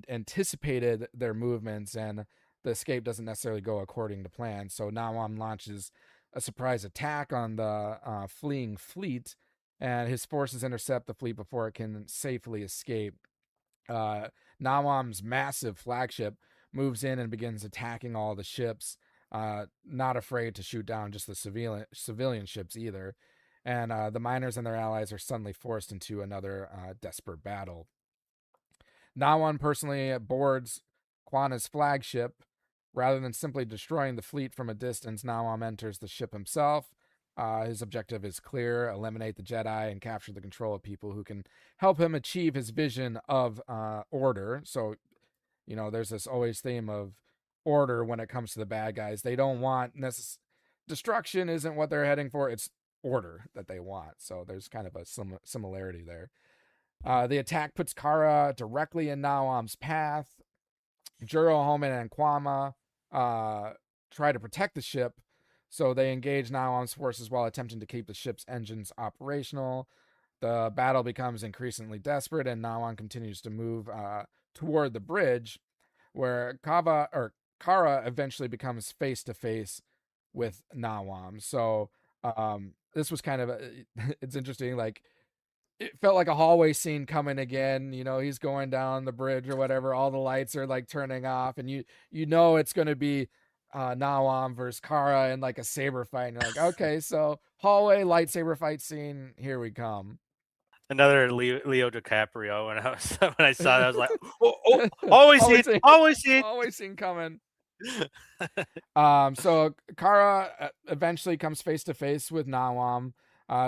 anticipated their movements, and the escape doesn't necessarily go according to plan. So Nawaam launches a surprise attack on the fleeing fleet, and his forces intercept the fleet before it can safely escape. Nawaam's massive flagship moves in and begins attacking all the ships, not afraid to shoot down just the civilian ships either. And the miners and their allies are suddenly forced into another desperate battle. Nawaam personally boards Quana's flagship. Rather than simply destroying the fleet from a distance, Nawaam enters the ship himself. His objective is clear: eliminate the Jedi and capture the control of people who can help him achieve his vision of order. So, there's this always theme of order when it comes to the bad guys. They don't want destruction isn't what they're heading for. It's order that they want. So there's kind of a similarity there. The attack puts Kara directly in Nawaam's path. Juro, Homan, and Kwama try to protect the ship, so they engage Nawaam's forces while attempting to keep the ship's engines operational. The battle becomes increasingly desperate, and Nawaam continues to move toward the bridge, where Kara eventually becomes face to face with Nawaam. So this was kind of it's interesting. Like, it felt like a hallway scene coming again. He's going down the bridge or whatever. All the lights are like turning off, and it's going to be Nawaam versus Kara in like a saber fight. And you're like, okay, so hallway lightsaber fight scene. Here we come. Another Leo DiCaprio. When I saw that, I was like, always seen coming. So Kara eventually comes face to face with Nawaam.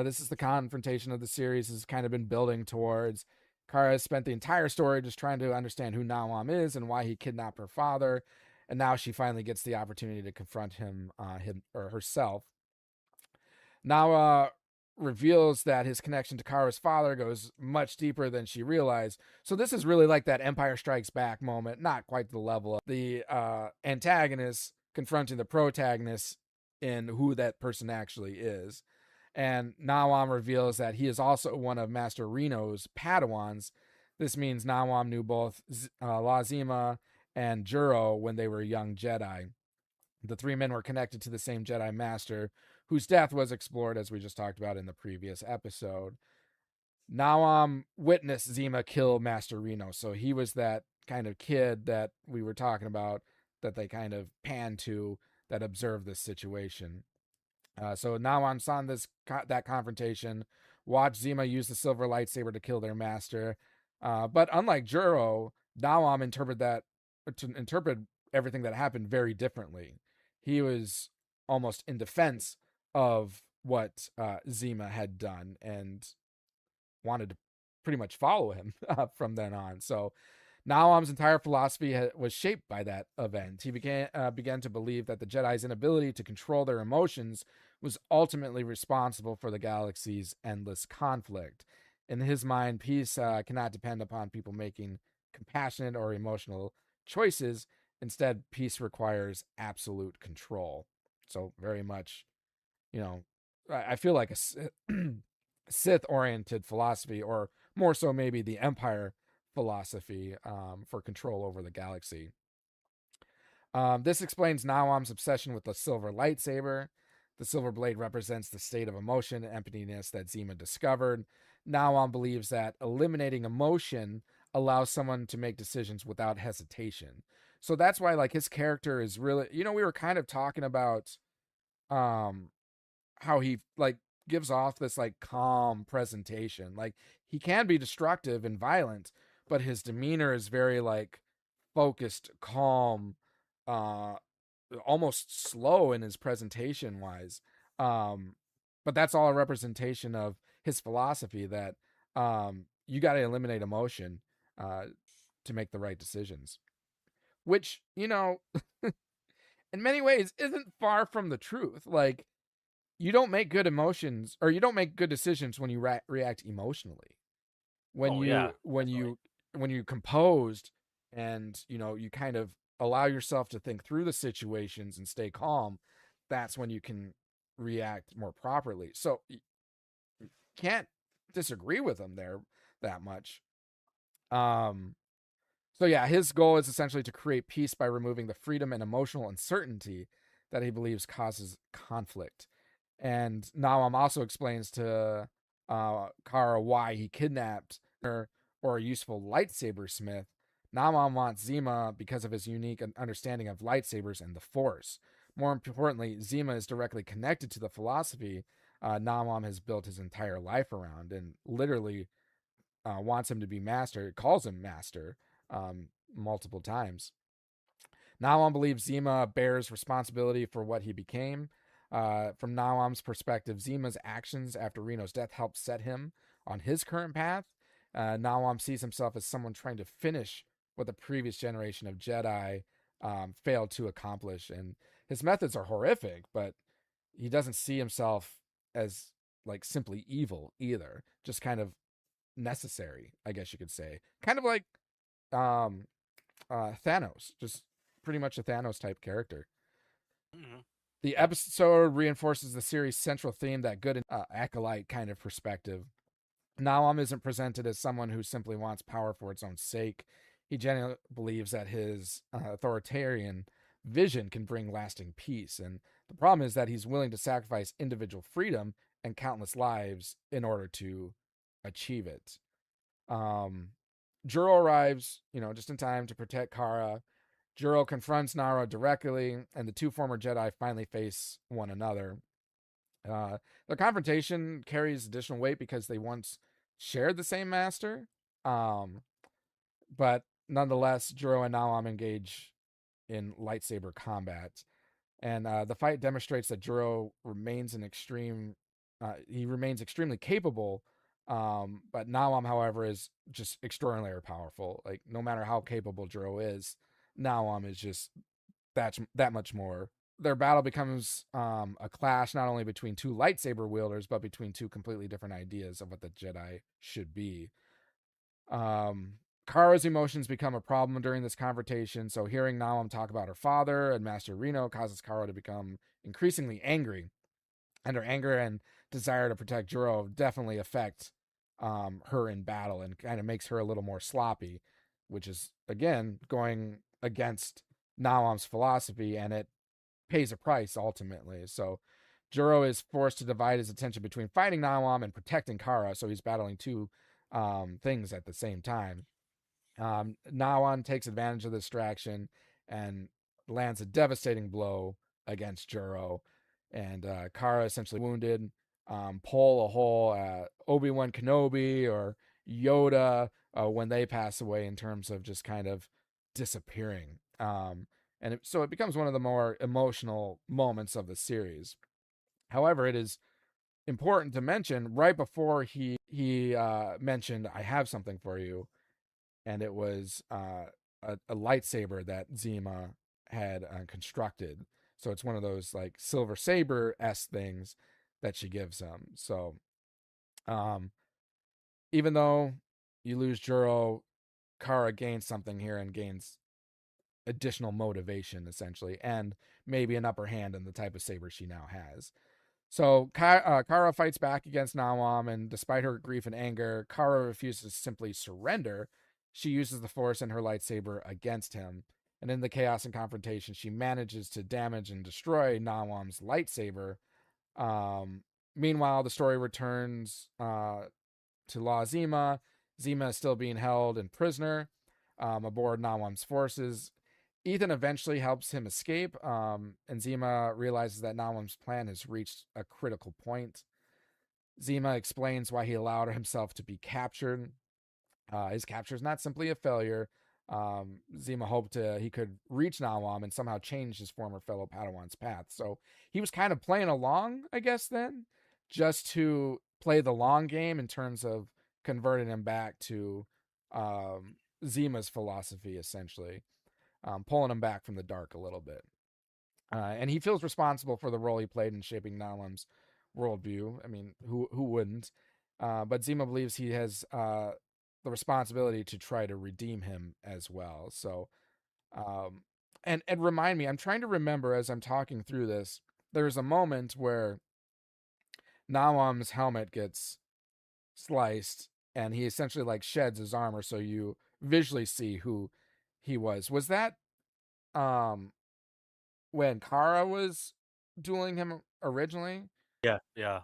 This is the confrontation of the series has kind of been building towards. Kara has spent the entire story just trying to understand who Nawaam is and why he kidnapped her father, and now she finally gets the opportunity to confront him or herself. Nawa reveals that his connection to Kara's father goes much deeper than she realized. So this is really like that Empire Strikes Back moment, not quite the level of the antagonist confronting the protagonist in who that person actually is. And Nawaam reveals that he is also one of Master Reno's Padawans. This means Nawaam knew both Lazima and Juro when they were young Jedi. The three men were connected to the same Jedi Master, whose death was explored, as we just talked about in the previous episode. Nawaam witnessed Zima kill Master Reno, so he was that kind of kid that we were talking about, that they kind of panned to, that observed this situation. So Nawaam saw that confrontation, watched Zima use the silver lightsaber to kill their master. But unlike Juro, Nawaam interpret everything that happened very differently. He was almost in defense of what Zima had done and wanted to pretty much follow him from then on. So Nawaam's entire philosophy was shaped by that event. He began to believe that the Jedi's inability to control their emotions was ultimately responsible for the galaxy's endless conflict. In his mind, peace cannot depend upon people making compassionate or emotional choices. Instead, peace requires absolute control. So very much, I feel like a Sith-oriented philosophy, or more so maybe the Empire philosophy for control over the galaxy. This explains Nawaam's obsession with the silver lightsaber. The silver blade represents the state of emotion and emptiness that Zima discovered. Nawaam believes that eliminating emotion allows someone to make decisions without hesitation. So that's why, like, his character is really, we were kind of talking about how he, like, gives off this, like, calm presentation. Like, he can be destructive and violent, but his demeanor is very, like, focused, calm, almost slow in his presentation wise. But that's all a representation of his philosophy, that you got to eliminate emotion to make the right decisions, which, in many ways isn't far from the truth. Like, you don't make good emotions, or you don't make good decisions when you react emotionally. When you're composed and, you kind of allow yourself to think through the situations and stay calm, that's when you can react more properly. So you can't disagree with him there that much. So yeah, his goal is essentially to create peace by removing the freedom and emotional uncertainty that he believes causes conflict. And Nawaam also explains to Kara why he kidnapped her, or a useful lightsaber smith. Nawaam wants Zima because of his unique understanding of lightsabers and the Force. More importantly, Zima is directly connected to the philosophy Nawaam has built his entire life around, and literally wants him to be master, calls him master multiple times. Nawaam believes Zima bears responsibility for what he became. From Nawaam's perspective, Zima's actions after Reno's death helped set him on his current path. Nawaam sees himself as someone trying to finish what the previous generation of Jedi failed to accomplish. And his methods are horrific, but he doesn't see himself as, like, simply evil either. Just kind of necessary, I guess you could say. Kind of like Thanos, just pretty much a Thanos type character. Mm-hmm. The episode reinforces the series' central theme, that good and acolyte kind of perspective. Nawaam isn't presented as someone who simply wants power for its own sake. He genuinely believes that his authoritarian vision can bring lasting peace. And the problem is that he's willing to sacrifice individual freedom and countless lives in order to achieve it. Juro arrives, just in time to protect Kara. Juro confronts Nara directly, and the two former Jedi finally face one another. Their confrontation carries additional weight because they once shared the same master. But nonetheless, Juro and Nawaam engage in lightsaber combat. And the fight demonstrates that Juro remains extremely capable. But Nawaam, however, is just extraordinarily powerful. Like, no matter how capable Juro is, Nawaam is just that much more. Their battle becomes a clash not only between two lightsaber wielders, but between two completely different ideas of what the Jedi should be. Kara's emotions become a problem during this confrontation, so hearing Nawaam talk about her father and Master Reno causes Kara to become increasingly angry. And her anger and desire to protect Juro definitely affect her in battle, and kind of makes her a little more sloppy, which is, again, going against Nawaam's philosophy, and it pays a price ultimately. So Juro is forced to divide his attention between fighting Nawam and protecting Kara, so he's battling two things at the same time. Nawam takes advantage of the distraction and lands a devastating blow against Juro, and Kara essentially wounded. Pull a whole Obi-Wan Kenobi or Yoda when they pass away in terms of just kind of disappearing. So it becomes one of the more emotional moments of the series. However, it is important to mention right before he mentioned, "I have something for you," and it was a lightsaber that Zima had constructed. So it's one of those like Silver Saber-esque things that she gives him. So even though you lose Juro, Kara gains something here and gains additional motivation, essentially, and maybe an upper hand in the type of saber she now has. So Kara fights back against Nawam, and despite her grief and anger, Kara refuses to simply surrender. She uses the Force and her lightsaber against him. And in the chaos and confrontation, she manages to damage and destroy Nawam's lightsaber. Meanwhile, the story returns to La Zima. Zima is still being held and prisoner aboard Nawam's forces. Ethan eventually helps him escape, and Zima realizes that Nawam's plan has reached a critical point. Zima explains why he allowed himself to be captured. His capture is not simply a failure. Zima hoped he could reach Nawam and somehow change his former fellow Padawan's path. So he was kind of playing along, I guess, then, just to play the long game in terms of converting him back to Zima's philosophy, essentially. Pulling him back from the dark a little bit. And he feels responsible for the role he played in shaping Nawam's worldview. I mean, who wouldn't? But Zima believes he has the responsibility to try to redeem him as well. So, and remind me, I'm trying to remember as I'm talking through this, there's a moment where Nawam's helmet gets sliced and he essentially like sheds his armor so you visually see who he was. Was that when Kara was dueling him originally? Yeah,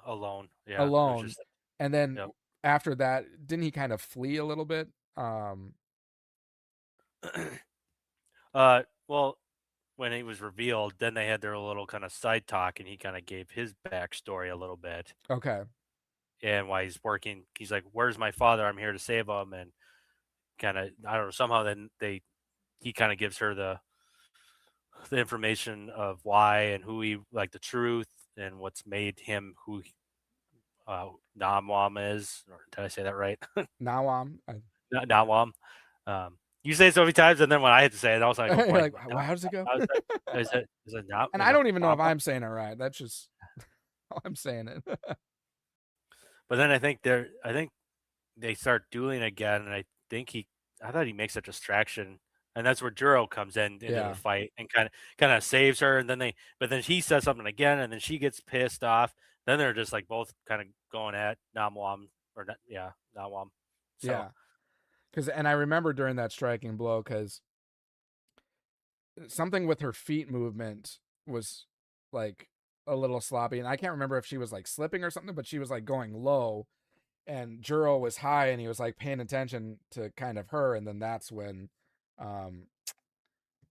alone. Yeah, it was Alone. just And then yep. after that, didn't he kind of flee a little bit? Well, when he was revealed, then they had their little kind of side talk, and he kind of gave his backstory a little bit Okay. and why he's working. He's like, "Where's my father? I'm here to save him," and kind of I don't know. Somehow then he kind of gives her the information of why and who he like the truth and what's made him who Namwam is. Or did I say that right? Nawam. Namwam. You say it so many times, and then when I had to say it, I was like, "Oh boy, Like, well, how does it go? Is it not?" And I don't even know if I'm saying it right. That's just how I'm saying it. But then I think they start dueling again, and I thought he makes a distraction, and that's where Juro comes into Yeah. the fight and kind of saves her, and but then he says something again, and then she gets pissed off. Then they're just like both kind of going at Namwam Namwam. So Yeah. And I remember during that striking blow, because something with her feet movement was like a little sloppy, and I can't remember if she was like slipping or something, but she was like going low, and Juro was high, and he was like paying attention to kind of her, and then that's when um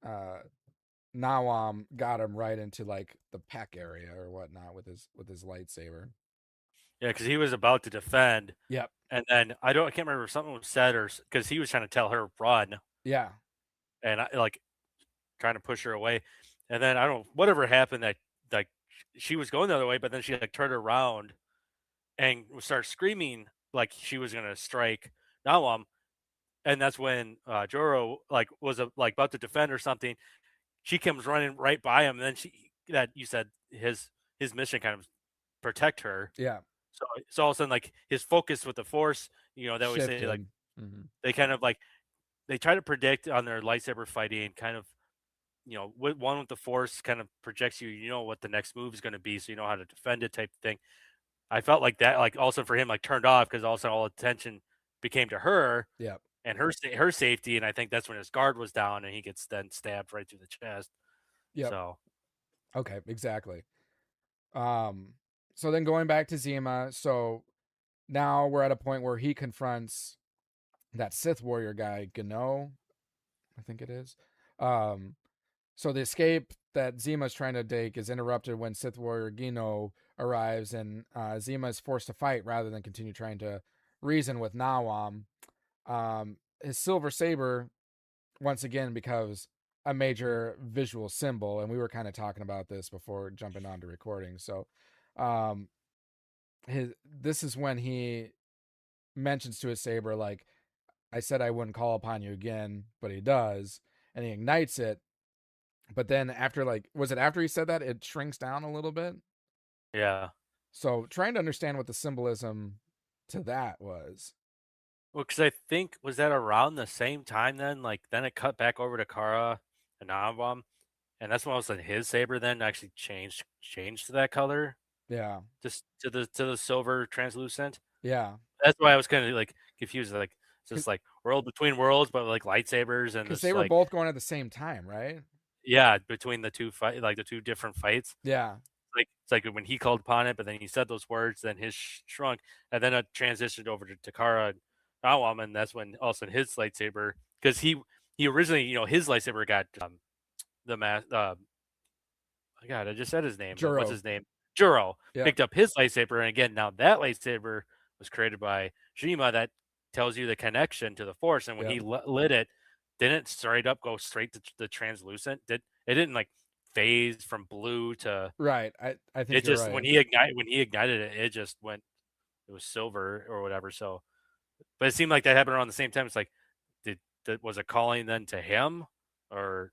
uh Nawam got him right into like the pec area or whatnot with his lightsaber. yeah, because he was about to defend, Yep. and then I can't remember if something was said or because he was trying to tell her run, Yeah. and I like trying to push her away, and then I don't know whatever happened that like she was going the other way, but then she like turned around and started screaming like she was gonna strike Nawam, and that's when Joro like was like about to defend or something. She comes running right by him, and then that you said his mission kind of protect her. Yeah. So all of a sudden like his focus with the Force, they always say like Shifted. Mm-hmm. they kind of like they try to predict on their lightsaber fighting kind of one with the Force kind of projects you know what the next move is going to be, so you know how to defend it type of thing. I felt like that, like also for him, like turned off because also all attention became to her Yeah. and her safety, and I think that's when his guard was down and he gets then stabbed right through the chest. Yep. So Okay, exactly. So then going back to Zima, so now we're at a point where he confronts that Sith warrior guy, Gano, I think it is. Um, so the escape that Zima's trying to take is interrupted when Sith warrior Gino arrives, and Zima is forced to fight rather than continue trying to reason with Nawam. His silver saber once again becomes a major visual symbol, and we were kind of talking about this before jumping on to recording. So, um, this is when he mentions to his saber, like, I said I wouldn't call upon you again, but he does, and he ignites it. But then after, like, was it after he said that it shrinks down a little bit? Yeah. So trying to understand what the symbolism to that was. Well, because I think was that around the same time then? Like then it cut back over to Kara and Navam, and that's when all of a sudden his saber then actually changed to that color, Yeah, just to the silver translucent. yeah. That's why I was kind of like confused. Like it's just Because like world between worlds, but like lightsabers and this they were like both going at the same time, right? yeah between the two fight like the two different fights. Yeah, Like it's like when he called upon it, but then he said those words, then his shrunk, and then it transitioned over to Takara and Nawam, and that's when all of a sudden his lightsaber, because he originally, his lightsaber got the mass. Oh God, I just said his name, but what's Juro. his name? Juro Yep. picked up his lightsaber, and again, now that lightsaber was created by Shima. That tells you the connection to the Force, and when Yep. he lit it, didn't straight up go straight to the translucent. It didn't like phase from blue to Right. I it think you're just right. when he ignited it, it just went. It was silver or whatever. So, but it seemed like that happened around the same time. It's like, was it calling then to him, or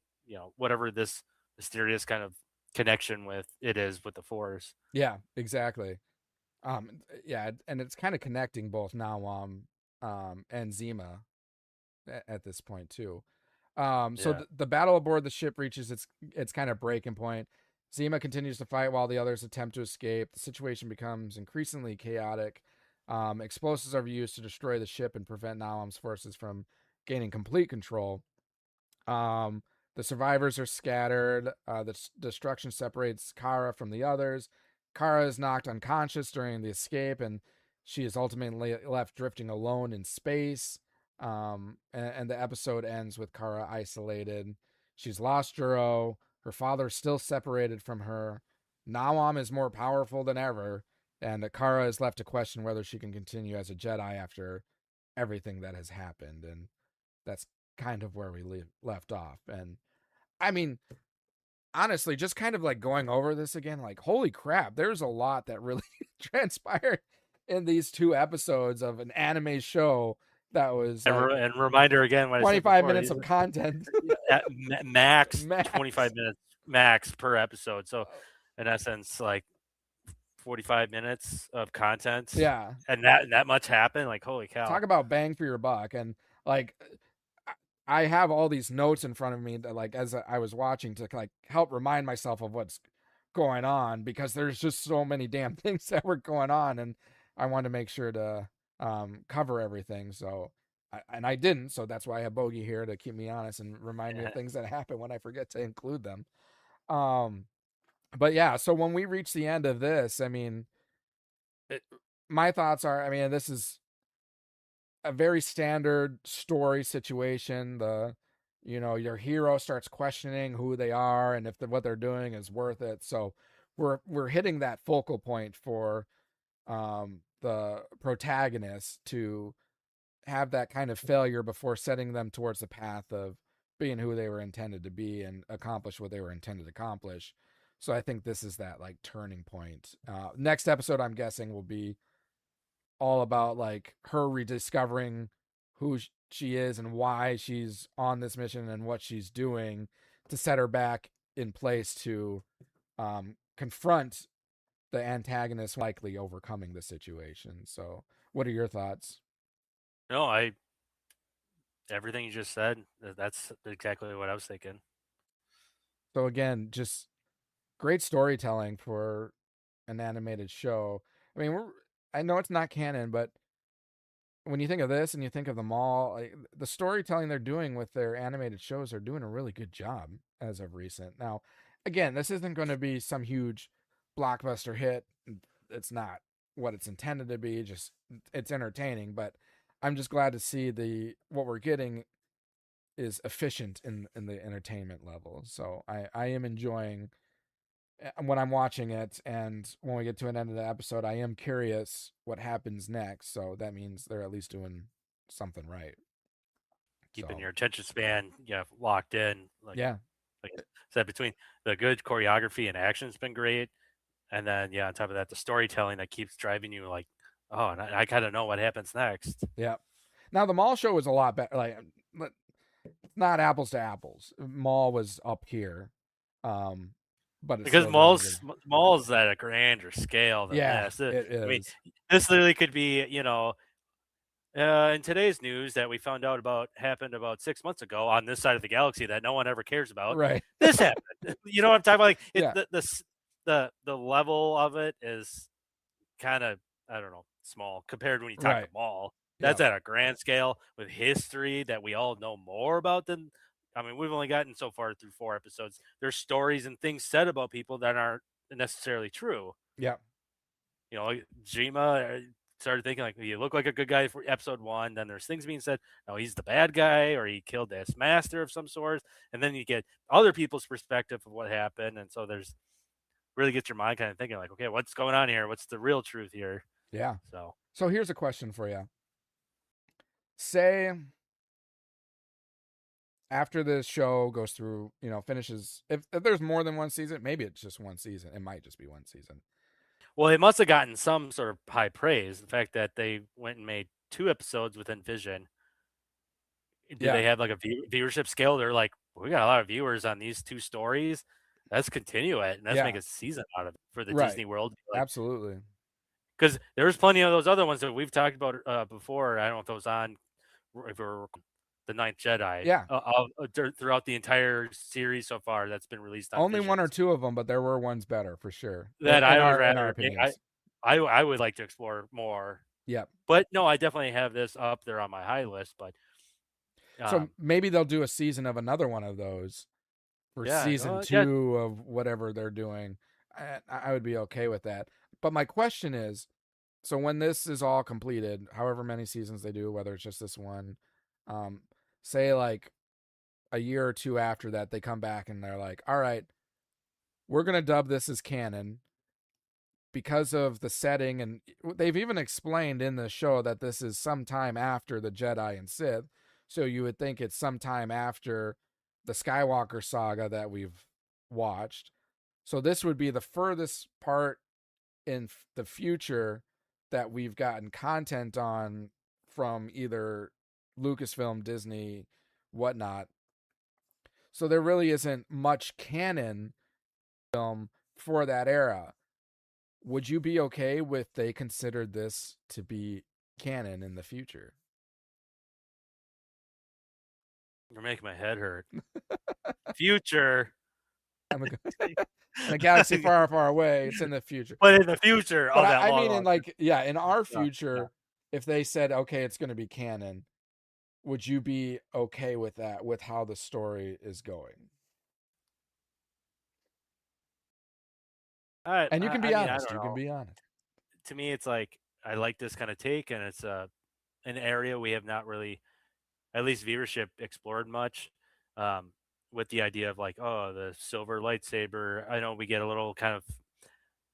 whatever this mysterious kind of connection with it is with the Force. Yeah, exactly. Yeah, and it's kind of connecting both Nawam and Zima at this point too. So Yeah, the battle aboard the ship reaches its kind of breaking point. Zima continues to fight while the others attempt to escape. The situation becomes increasingly chaotic. Explosives are used to destroy the ship and prevent Nawam's forces from gaining complete control. Um, the survivors are scattered. The destruction separates Kara from the others. Kara is knocked unconscious during the escape, and she is ultimately left drifting alone in space. And the episode ends with Kara isolated. She's lost Juro. Her father is still separated from her. Nawam is more powerful than ever, and Kara is left to question whether she can continue as a Jedi after everything that has happened. And that's kind of where we left off. And I mean, honestly, just kind of like going over this again, like, holy crap, there's a lot that really transpired in these 2 episodes of an anime show that was like and reminder again what I said 25 before. minutes of content. At max Max. 25 minutes max per episode. So in essence, like 45 minutes of content, Yeah. and that much happened. Like holy cow! Talk about bang for your buck. And like, I have all these notes in front of me that, like, as I was watching, to like help remind myself of what's going on, because there's just so many damn things that were going on, and I wanted to make sure to cover everything. So, I didn't. So that's why I have Bogey here to keep me honest and remind me of things that happen when I forget to include them. Um, but yeah. So when we reach the end of this, I mean, my thoughts are, I mean, this is a very standard story situation. Your hero starts questioning who they are and if what they're doing is worth it. So we're hitting that focal point for the protagonist to have that kind of failure before setting them towards the path of being who they were intended to be and accomplish what they were intended to accomplish. So I think this is that like turning point. Next episode, I'm guessing, will be all about like her rediscovering who she is and why she's on this mission and what she's doing to set her back in place to confront the antagonist, likely overcoming the situation. So what are your thoughts? No, everything you just said. That's exactly what I was thinking. So again, just great storytelling for an animated show. I mean, I know it's not canon, but when you think of this and you think of them all, like, the storytelling they're doing with their animated shows are doing a really good job as of recent. Now, again, this isn't going to be some huge blockbuster hit. It's not what it's intended to be. Just it's entertaining, but I'm just glad to see what we're getting is efficient in the entertainment level. So I am enjoying when I'm watching it, and when we get to an end of the episode, I am curious what happens next. So that means they're at least doing something right. Keeping your attention span, locked in. Like I said, between the good choreography and action has been great, and then on top of that, the storytelling that keeps driving you like, oh, and I kind of know what happens next. Yeah. Now the mall show was a lot better. Like, it's not apples to apples. Mall was up here, but because malls at a grander scale than this. It is. I mean, this literally could be, in today's news that we found out happened about 6 months ago on this side of the galaxy that no one ever cares about. Right. This happened. You know what I'm talking about? Like the level of it is kind of, I don't know, small compared when you talk to mall. That's at a grand scale with history that we all know more about than. I mean, we've only gotten so far through 4 episodes. There's stories and things said about people that aren't necessarily true. Yeah. Jima started thinking like, you look like a good guy for episode 1. Then there's things being said, no, he's the bad guy, or he killed this master of some sort. And then you get other people's perspective of what happened. And so there's really gets your mind kind of thinking like, okay, what's going on here? What's the real truth here? Yeah. So here's a question for you. Say after this show goes through, finishes, if there's more than one season, maybe it's just one season. It might just be one season. Well, it must have gotten some sort of high praise. The fact that they went and made 2 episodes within Vision. Did they have like a viewership scale? They're like, we got a lot of viewers on these 2 stories. Let's continue it, and let's make a season out of it for the Disney World. Like, absolutely. Because there's plenty of those other ones that we've talked about before. I don't know if those on for the Ninth Jedi. Yeah. Throughout the entire series so far that's been released on only Visions. 1 or 2 of them, but there were ones better for sure. That I would like to explore more. Yeah. But no, I definitely have this up there on my high list. But so maybe they'll do a season of another one of those for season 2 of whatever they're doing. I would be okay with that. But my question is, so when this is all completed, however many seasons they do, whether it's just this one, say like a year or 2 after that, they come back and they're like, all right, we're going to dub this as canon because of the setting. And they've even explained in the show that this is sometime after the Jedi and Sith. So you would think it's sometime after the Skywalker saga that we've watched. So this would be the furthest part in the future that we've gotten content on from either Lucasfilm, Disney, whatnot. So there really isn't much canon film for that era. Would you be okay with they considered this to be canon in the future? You're making my head hurt. Future. In a galaxy far, far away, it's in the future. But in the future, but I mean, in our future, if they said, okay, it's going to be canon, would you be okay with that, with how the story is going? And you can be honest. You can be honest. To me, it's like, I like this kind of take, and it's an area we have not really, at least viewership, explored much. With the idea of like, oh, the silver lightsaber. I know we get a little kind of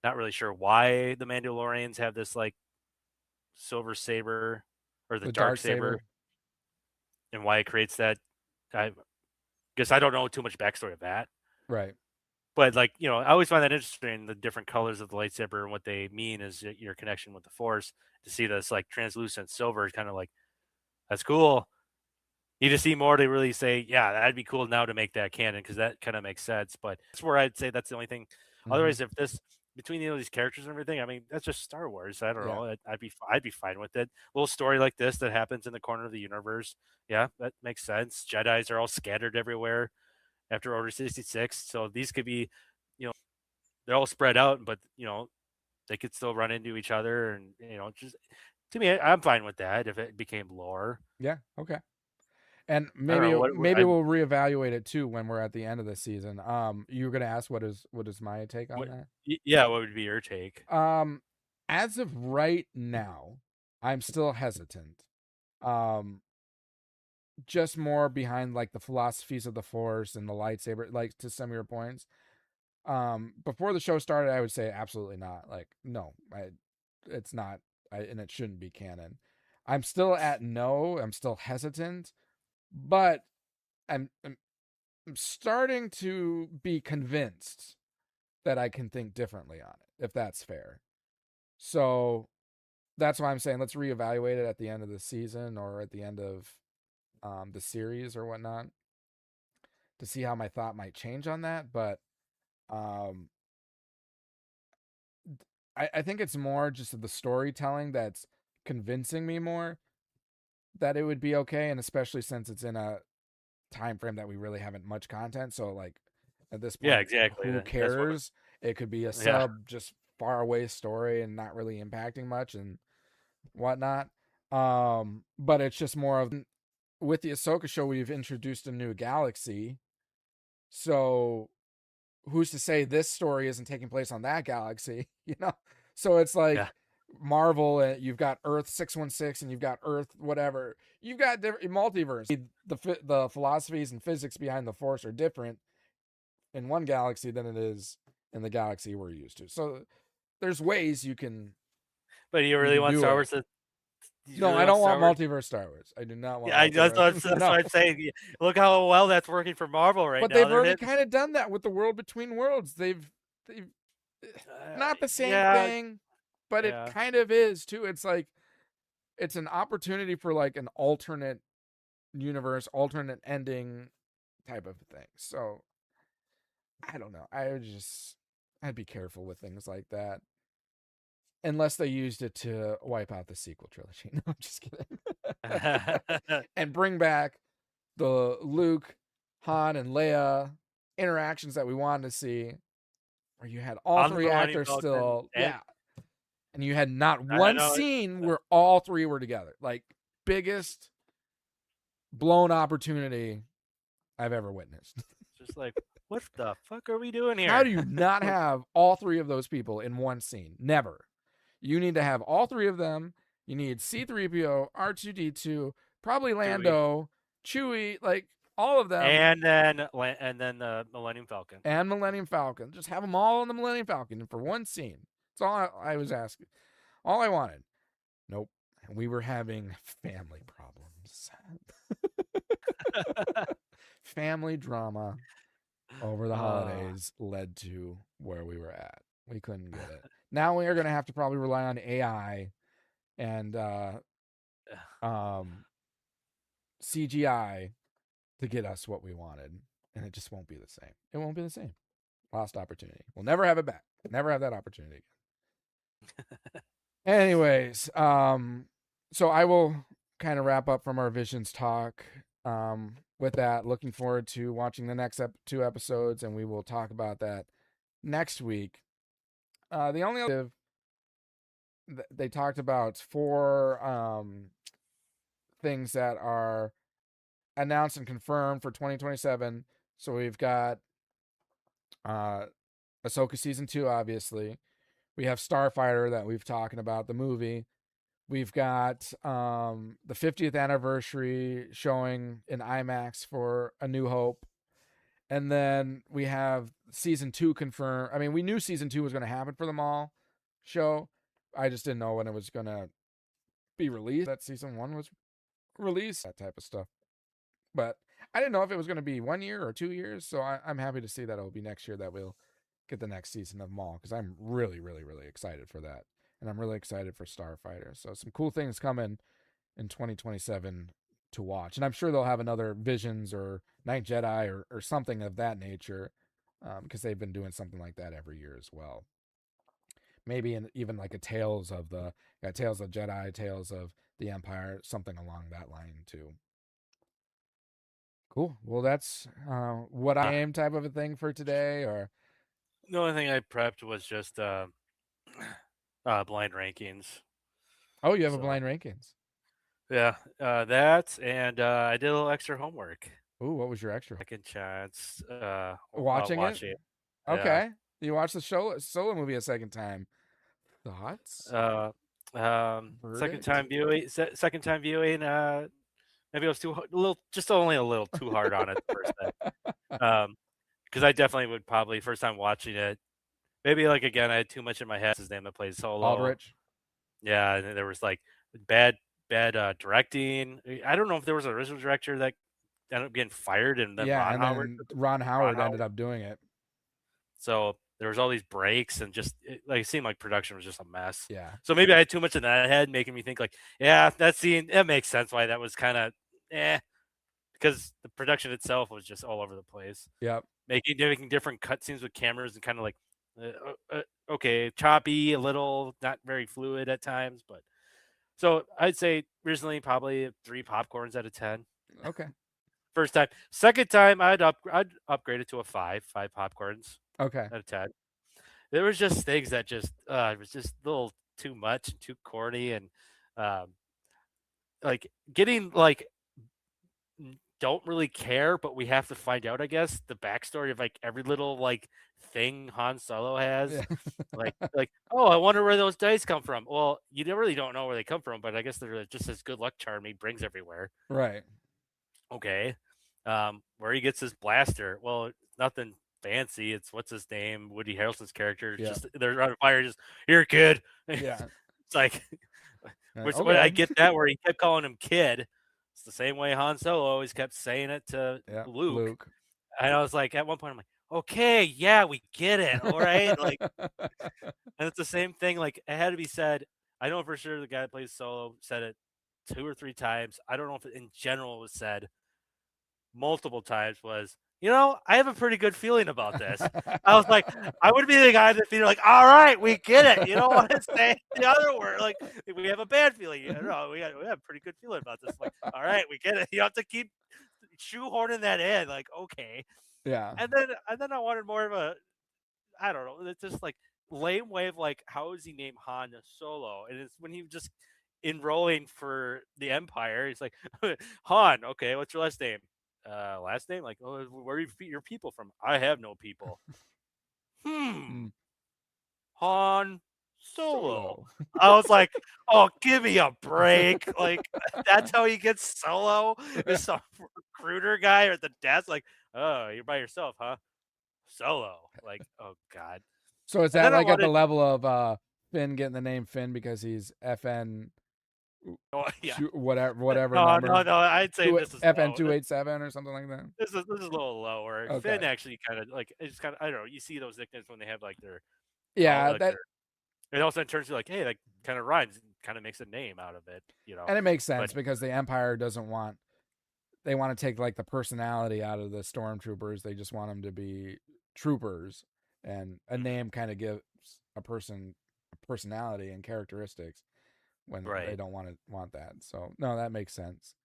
not really sure why the Mandalorians have this like silver saber or the dark saber and why it creates that. I guess I don't know too much backstory of that. Right. But like, I always find that interesting, the different colors of the lightsaber and what they mean is your connection with the Force. To see this like translucent silver is kind of like, that's cool. You just see more to really say, yeah, that'd be cool now to make that canon, because that kind of makes sense. But that's where I'd say that's the only thing. Mm-hmm. Otherwise, if this between these characters and everything, I mean, that's just Star Wars. I don't know. I'd be fine with it. A little story like this that happens in the corner of the universe. Yeah, that makes sense. Jedis are all scattered everywhere after Order 66, so these could be, they're all spread out, but they could still run into each other, and just to me, I'm fine with that if it became lore. Yeah. Okay. And I don't know, maybe we'll reevaluate it too when we're at the end of the season. You were gonna ask what is my take on that? Yeah, what would be your take? As of right now, I'm still hesitant. Just more behind like the philosophies of the Force and the lightsaber, like to some of your points. Before the show started, I would say absolutely not. Like, no, it's not, and it shouldn't be canon. I'm still at no. I'm still hesitant, but I'm starting to be convinced that I can think differently on it, if that's fair. So that's why I'm saying let's reevaluate it at the end of the season or at the end of the series or whatnot to see how my thought might change on that. But um, I think it's more just the storytelling that's convincing me more that it would be okay, and especially since it's in a time frame that we really haven't much content. So like at this point, Yeah, exactly. who That's cares? It could be a sub just far away story and not really impacting much and whatnot. But it's just more of with the Ahsoka show, we've introduced a new galaxy. So who's to say this story isn't taking place on that galaxy? You know, so it's like Marvel, and you've got Earth 616, and you've got Earth whatever. You've got different multiverse. The philosophies and physics behind the Force are different in one galaxy than it is in the galaxy we're used to. So there's ways you can. But you really want Star Wars to? No, I don't want multiverse Star Wars. I do not want. Yeah, that's what I'm saying. Look how well that's working for Marvel right now. But they've already kind of done that with the World Between Worlds. They've not the same thing, but it kind of is too. It's like it's an opportunity for like an alternate universe, alternate ending type of thing. So I don't know. I'd be careful with things like that. Unless they used it to wipe out the sequel trilogy. No, I'm just kidding. And bring back the Luke, Han, and Leia interactions that we wanted to see, where you had all three actors still. Yeah. And you had not one scene where all three were together. Like, biggest blown opportunity I've ever witnessed. Just like, what the fuck are we doing here? How do you not have all three of those people in one scene? Never. You need to have all three of them. You need C-3PO, R2-D2, probably Lando, Chewie, like all of them. And then the Millennium Falcon. And Millennium Falcon. Just have them all in the Millennium Falcon for one scene. That's all I was asking. All I wanted. Nope. We were having family problems. Family drama over the holidays led to where we were at. We couldn't get it. Now we are going to have to probably rely on AI and CGI to get us what we wanted. And it just won't be the same. It won't be the same. Lost opportunity. We'll never have it back. Never have that opportunity again. Anyways, so I will kind of wrap up from our Visions talk. With that, looking forward to watching the next 2 episodes, and we will talk about that next week. The only other they talked about 4 things that are announced and confirmed for 2027. So we've got Ahsoka season 2, obviously. We have Starfighter that we've talking about, the movie. We've got the 50th anniversary showing in IMAX for A New Hope. And then we have season 2 confirmed. I mean, we knew season 2 was going to happen for the Maul show. I just didn't know when it was going to be released. That season 1 was released, that type of stuff. But I didn't know if it was going to be 1 year or 2 years. So I'm happy to see that it'll be next year that we'll get the next season of Maul, because I'm really, really, really excited for that. And I'm really excited for Starfighter. So some cool things coming in 2027 to watch. And I'm sure they'll have another Visions or Ninth Jedi or something of that nature, because they've been doing something like that every year as well. Maybe even like a Tales of Jedi, Tales of the Empire, something along that line too. Cool. Well, that's what I am type of a thing for today. Or the only thing I prepped was just blind rankings. Oh, you have a blind rankings. Yeah, that and I did a little extra homework. Ooh, what was your extra? Second chance, Watching it? watching it. Yeah. Okay. You watched the solo movie a second time. Thoughts? Uh, second Verdict? time viewing. Second time viewing. Maybe I was a little, just only a little too hard on it the first time. Because I definitely would probably first time watching it. Maybe like again, I had too much in my head. What's his name that plays Solo. Aldrich? Yeah, and then there was like bad, bad directing. I don't know if there was an original director that ended up getting fired, and then Yeah, Ron and Howard. then Ron Howard ended up doing it. So there was all these breaks, and just like it seemed like production was just a mess. Yeah. So maybe I had too much in that head, making me think like, yeah, that scene it makes sense why that was kind of because the production itself was just all over the place. Yep. Making different cutscenes with cameras and kind of like, okay, choppy, a little, not very fluid at times, but so I'd say recently probably 3 popcorns out of 10. Okay. First time, second time I'd upgrade it to a 5 popcorns Okay. out of 10. There was just things that just it was just a little too much and too corny and um, like getting like don't really care, but we have to find out, I guess, the backstory of like every little like thing Han Solo has. Yeah. Like, oh, I wonder where those dice come from. Well, you really don't know where they come from, but I guess they're just this good luck charm he brings everywhere. Right. Okay. Where he gets his blaster. Well, nothing fancy. It's what's his name? Woody Harrelson's character. Yeah. Just they're on fire, just here, kid. Yeah. It's like Like, when I okay. get that where he kept calling him kid. It's the same way Han Solo always kept saying it to Yeah. Luke. And I was like, at one point, I'm like, okay, yeah, we get it. All right. Like, and it's the same thing. Like, it had to be said. I know for sure the guy that plays Solo said it 2 or 3 times. I don't know if in general it was said multiple times was, I have a pretty good feeling about this. I was like, I would be the guy that feel like, all right, we get it. You don't want to say the other word. Like, we have a bad feeling. No, we have a pretty good feeling about this. Like, all right, we get it. You have to keep shoehorning that in. Like, okay. Yeah. And then I wanted more of a, I don't know, it's just like lame way of like, how is he named Han Solo? And it's when he just enrolling for the Empire, he's like, Han, okay, what's your last name? Last name? Like, oh, where are your people from? I have no people. Han Solo. I was like, oh, give me a break. Like, that's how he gets Solo? Is some recruiter guy or at the desk? Like, oh, you're by yourself, huh? Solo. Like, oh, God. So is that like at the level of Finn getting the name Finn because he's FN Oh, yeah. whatever No, number? no, I'd say this is FN 287 or something like that. This is a little lower. Okay. Finn actually kind of like it's kind of I don't know. You see those nicknames when they have like their it also turns to like, hey, that kind of rhymes, kind of makes a name out of it, And it makes sense because the Empire they want to take like the personality out of the stormtroopers. They just want them to be troopers, and a name kind of gives a person a personality and characteristics when they don't want that. So no, that makes sense.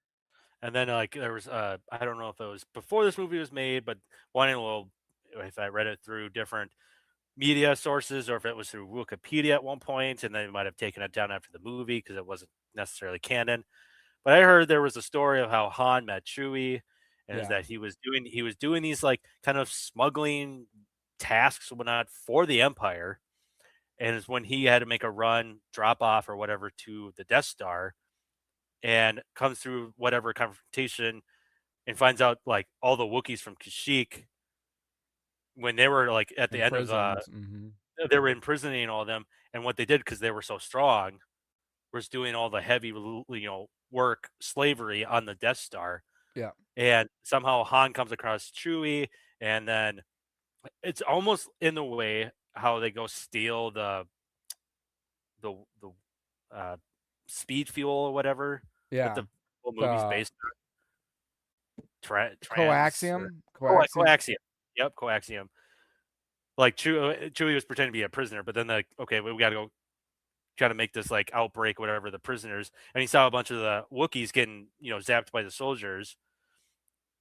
And then like there was I don't know if it was before this movie was made, but if I read it through different media sources or if it was through Wikipedia at one point, and they might have taken it down after the movie because it wasn't necessarily canon. But I heard there was a story of how Han met Chewie, and is that he was doing these like kind of smuggling tasks and whatnot for the Empire, and it's when he had to make a run, drop off or whatever to the Death Star, and comes through whatever confrontation, and finds out like all the Wookiees from Kashyyyk when they were like at the end of they were imprisoning all of them, and what they did because they were so strong was doing all the heavy work slavery on the Death Star. Yeah. And somehow Han comes across Chewie, and then it's almost in the way how they go steal the speed fuel or whatever. Yeah. The whole movie's based on coaxium. Coaxium. Yep, coaxium. Like Chewie was pretending to be a prisoner, but then okay, we got to go try to make this like outbreak, whatever, the prisoners, and he saw a bunch of the Wookiees getting zapped by the soldiers,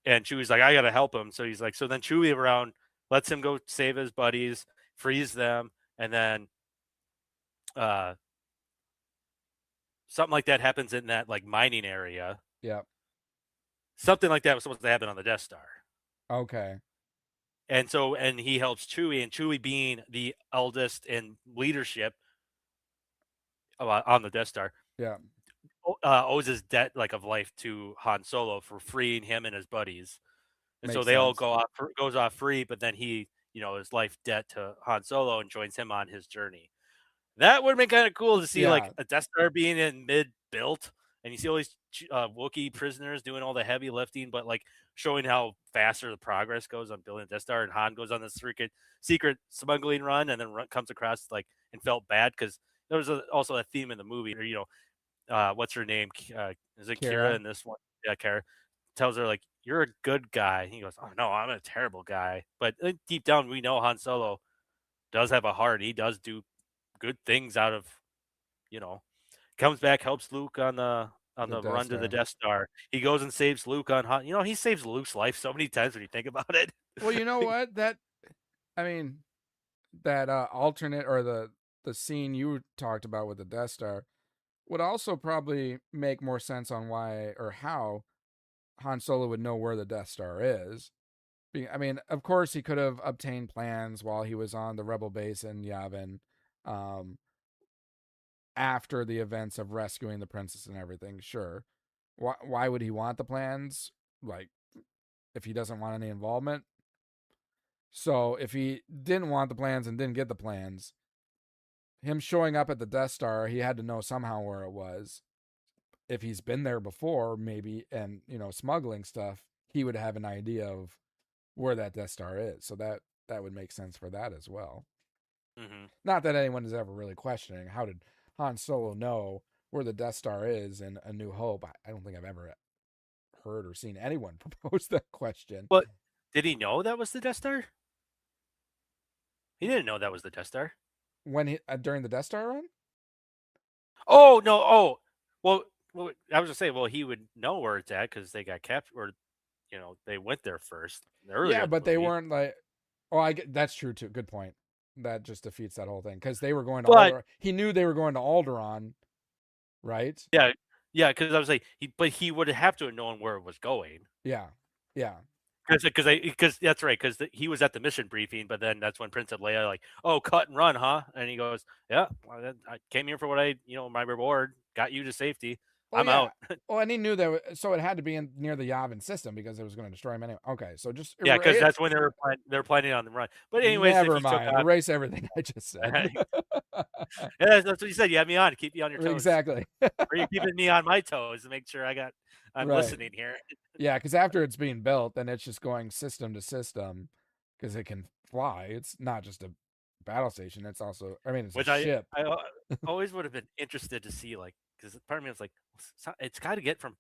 and Chewie's like, I gotta help him. So he's like, so then Chewie around lets him go save his buddies, frees them, and then something like that happens in that like mining area. Yeah. Something like that was supposed to happen on the Death Star. Okay. And he helps Chewie, and Chewie being the eldest in leadership on the Death Star, Yeah. owes his debt like of life to Han Solo for freeing him and his buddies. And so Makes they all sense. goes off free, but then he, his life debt to Han Solo and joins him on his journey. That would have been kind of cool to see, like Yeah. a Death Star being in mid-built, and you see all these Wookiee prisoners doing all the heavy lifting, but like showing how faster the progress goes on building a Death Star, and Han goes on this secret smuggling run, and then comes across like and felt bad because there was also a theme in the movie, or what's her name? Is it Kira in this one? Yeah, Kira tells her like, "You're a good guy." He goes, "Oh no, I'm a terrible guy." But deep down, we know Han Solo does have a heart. He does do good things out of, comes back, helps Luke on the The Death run to the Star. Death Star. He goes and saves Luke on Han. He saves Luke's life so many times when you think about it. Well, you know what? That alternate or the scene you talked about with the Death Star would also probably make more sense on why or how Han Solo would know where the Death Star is. Of course, he could have obtained plans while he was on the Rebel base in Yavin, after the events of rescuing the princess and everything. Sure, why would he want the plans? Like, if he doesn't want any involvement. So if he didn't want the plans and didn't get the plans, him showing up at the Death Star, he had to know somehow where it was. If he's been there before, maybe, and smuggling stuff, he would have an idea of where that Death Star is. So that would make sense for that as well. Mm-hmm. Not that anyone is ever really questioning how did Han Solo know where the Death Star is in A New Hope. I don't think I've ever heard or seen anyone propose that question. But did he know that was the Death Star? He didn't know that was the Death Star. When he during the Death Star run? Oh no! Oh, well, I was gonna say, well, he would know where it's at because they got captured, or they went there first. Yeah, but they weren't like. Oh, I get that's true too. Good point. That just defeats that whole thing because they were going to Alderaan. He knew they were going to Alderaan, right? Yeah, because I was like, he would have to have known where it was going. Yeah. Because that's right. Because he was at the mission briefing, but then that's when Princess Leia like, "Oh, cut and run, huh?" And he goes, "Yeah, well, I came here for what my reward. Got you to safety. I'm out." Well, and he knew that, so it had to be near the Yavin system because it was going to destroy him anyway. Okay, so just because that's when they were planning on the run. But anyways, never mind. Erase everything I just said. Yeah, that's what you said. You had me on to keep you on your toes. Exactly. Or you're keeping me on my toes to make sure I'm listening here. Yeah, because after it's being built, then it's just going system to system because it can fly. It's not just a battle station. It's also, it's a ship. I always would have been interested to see, like, because part of me was like, it's got to get from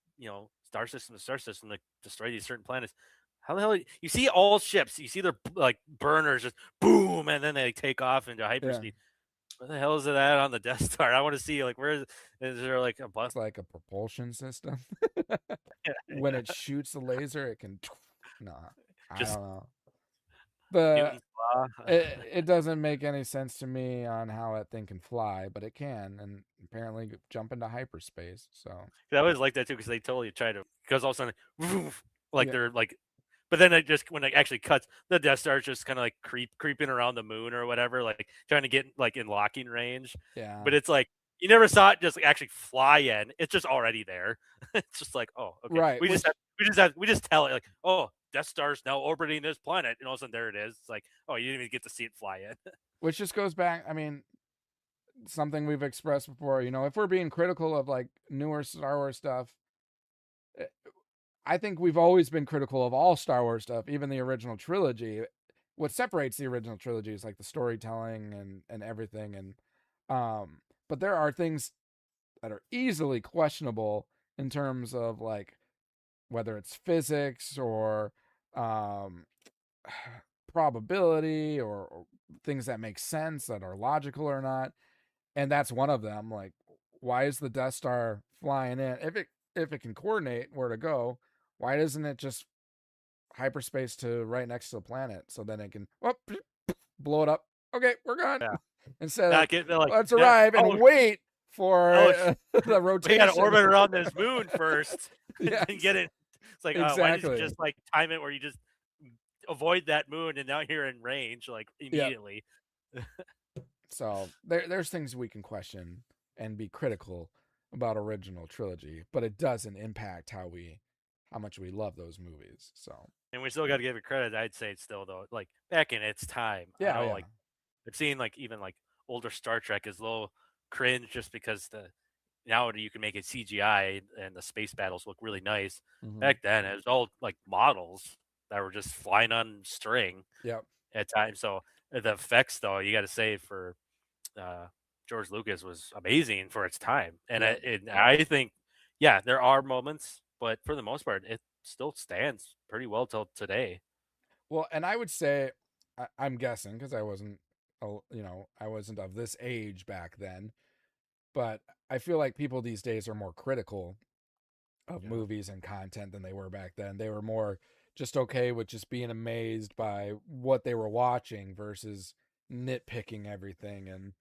star system to star system to destroy these certain planets. How the hell you see all ships? You see their like burners just boom, and then they take off into hyperspeed. Yeah. What the hell is that on the Death Star? I want to see like is there like a bus? It's like a propulsion system. When it shoots the laser, it can. Nah, I don't know. But it doesn't make any sense to me on how that thing can fly, but it can, and apparently jump into hyperspace. So I always like that too because they totally try to because all of a sudden, they're like. But then when it actually cuts, the Death Star is just kind of like creeping around the moon or whatever, like trying to get like in locking range. Yeah. But it's like you never saw it just like, actually fly in. It's just already there. It's just like, oh, okay. Right. We just tell it like, oh, Death Star's now orbiting this planet, and all of a sudden there it is. It's like, oh, you didn't even get to see it fly in. Which just goes back. Something we've expressed before. If we're being critical of like newer Star Wars stuff. I think we've always been critical of all Star Wars stuff, even the original trilogy. What separates the original trilogy is like the storytelling and everything. And but there are things that are easily questionable in terms of like whether it's physics or probability or things that make sense that are logical or not. And that's one of them. Like, why is the Death Star flying in? If it can coordinate where to go, why doesn't it just hyperspace to right next to the planet so then it can blow it up? Okay, we're gone. Yeah. Instead of let's arrive and wait for the rotation. We got to orbit around this moon first Yes. and get it. It's like, why did you just like time it where you just avoid that moon and now you're in range like immediately? Yep. So there's things we can question and be critical about original trilogy, but it doesn't impact how much we love those movies. So, and we still got to give it credit. I'd say it's still though, like back in its time. Yeah, like I've seen like even like older Star Trek is a little cringe just because now you can make it CGI and the space battles look really nice. Mhm. Back then it was all like models that were just flying on string. Yep. At times, so the effects though, you got to say for George Lucas was amazing for its time, and I think, yeah, there are moments, but for the most part, it still stands pretty well till today. Well, and I would say, I'm guessing because I wasn't, I wasn't of this age back then, but I feel like people these days are more critical of movies and content than they were back then. They were more just okay with just being amazed by what they were watching versus nitpicking everything. And,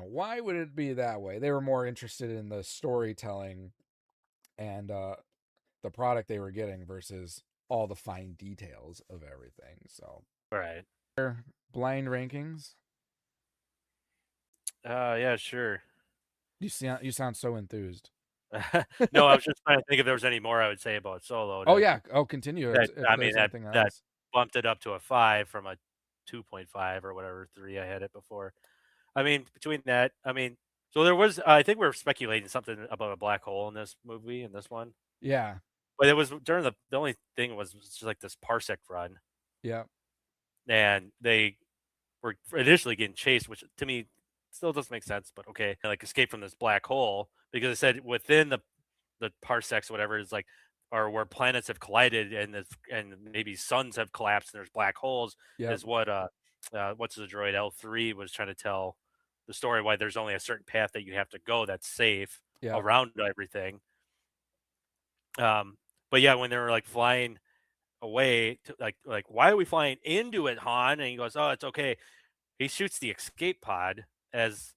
why would it be that way? They were more interested in the storytelling and the product they were getting versus all the fine details of everything. So, right. Blind rankings. Yeah, sure. You sound so enthused. No, I was just trying to think if there was any more I would say about Solo. Oh yeah. Oh, continue. That bumped it up to a 5 from a 2.5 or whatever 3 I had it before. I mean, between that, so there was. I think we were speculating something about a black hole in this movie, in this one. Yeah. But it was during the only thing was just like this parsec run. Yeah. And they were initially getting chased, which to me still doesn't make sense, but okay. Like escape from this black hole because it said within the parsecs, whatever is like, or where planets have collided and maybe suns have collapsed and there's black holes is what what's the droid L3 was trying to tell the story, why there's only a certain path that you have to go that's safe around everything. But yeah, when they were like flying away to like why are we flying into it, Han? And he goes, oh, it's okay. He shoots the escape pod as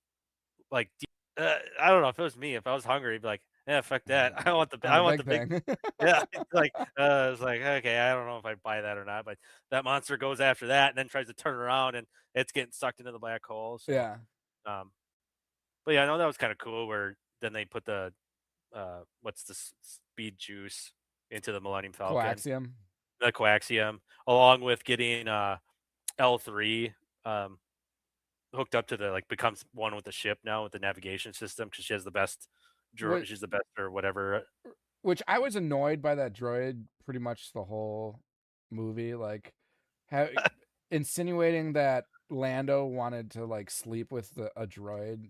like I don't know, if it was me, if I was hungry, I'd be like, yeah, fuck that. I want the big yeah. It's like it's like, okay, I don't know if I buy that or not, but that monster goes after that and then tries to turn around and it's getting sucked into the black hole. So, yeah. But yeah, I know that was kind of cool where then they put the what's the speed juice into the Millennium Falcon. Coaxium. The coaxium, along with getting L3 hooked up to the becomes one with the ship now with the navigation system because she has the best droid. She's the best or whatever. Which I was annoyed by that droid pretty much the whole movie, like insinuating that Lando wanted to sleep with a droid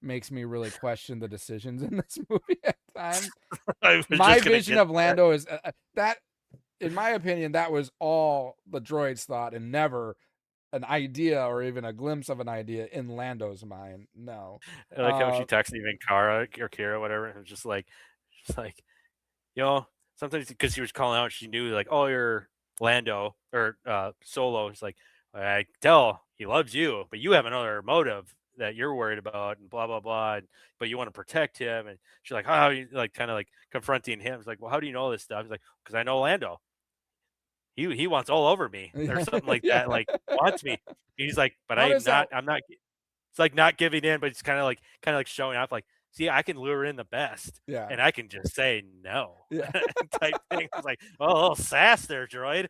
makes me really question the decisions in this movie at times. My vision of Lando is that, in my opinion, that was all the droid's thought and never an idea or even a glimpse of an idea in Lando's mind. No. I like how she texted even Kara or Kira, whatever. It was just like, sometimes because she was calling out, she knew oh, you're Lando or Solo. It's like, I can tell he loves you, but you have another motive that you're worried about and blah, blah, blah. But you want to protect him. And she's like, how you kind of confronting him. It's like, well, how do you know all this stuff? He's like, because I know Lando. He wants all over me or something like that. Wants me. He's like, but I'm not. It's like not giving in, but it's kind of showing off. See, I can lure in the best, and I can just say no, type thing. It's like, oh, a little sass there, droid.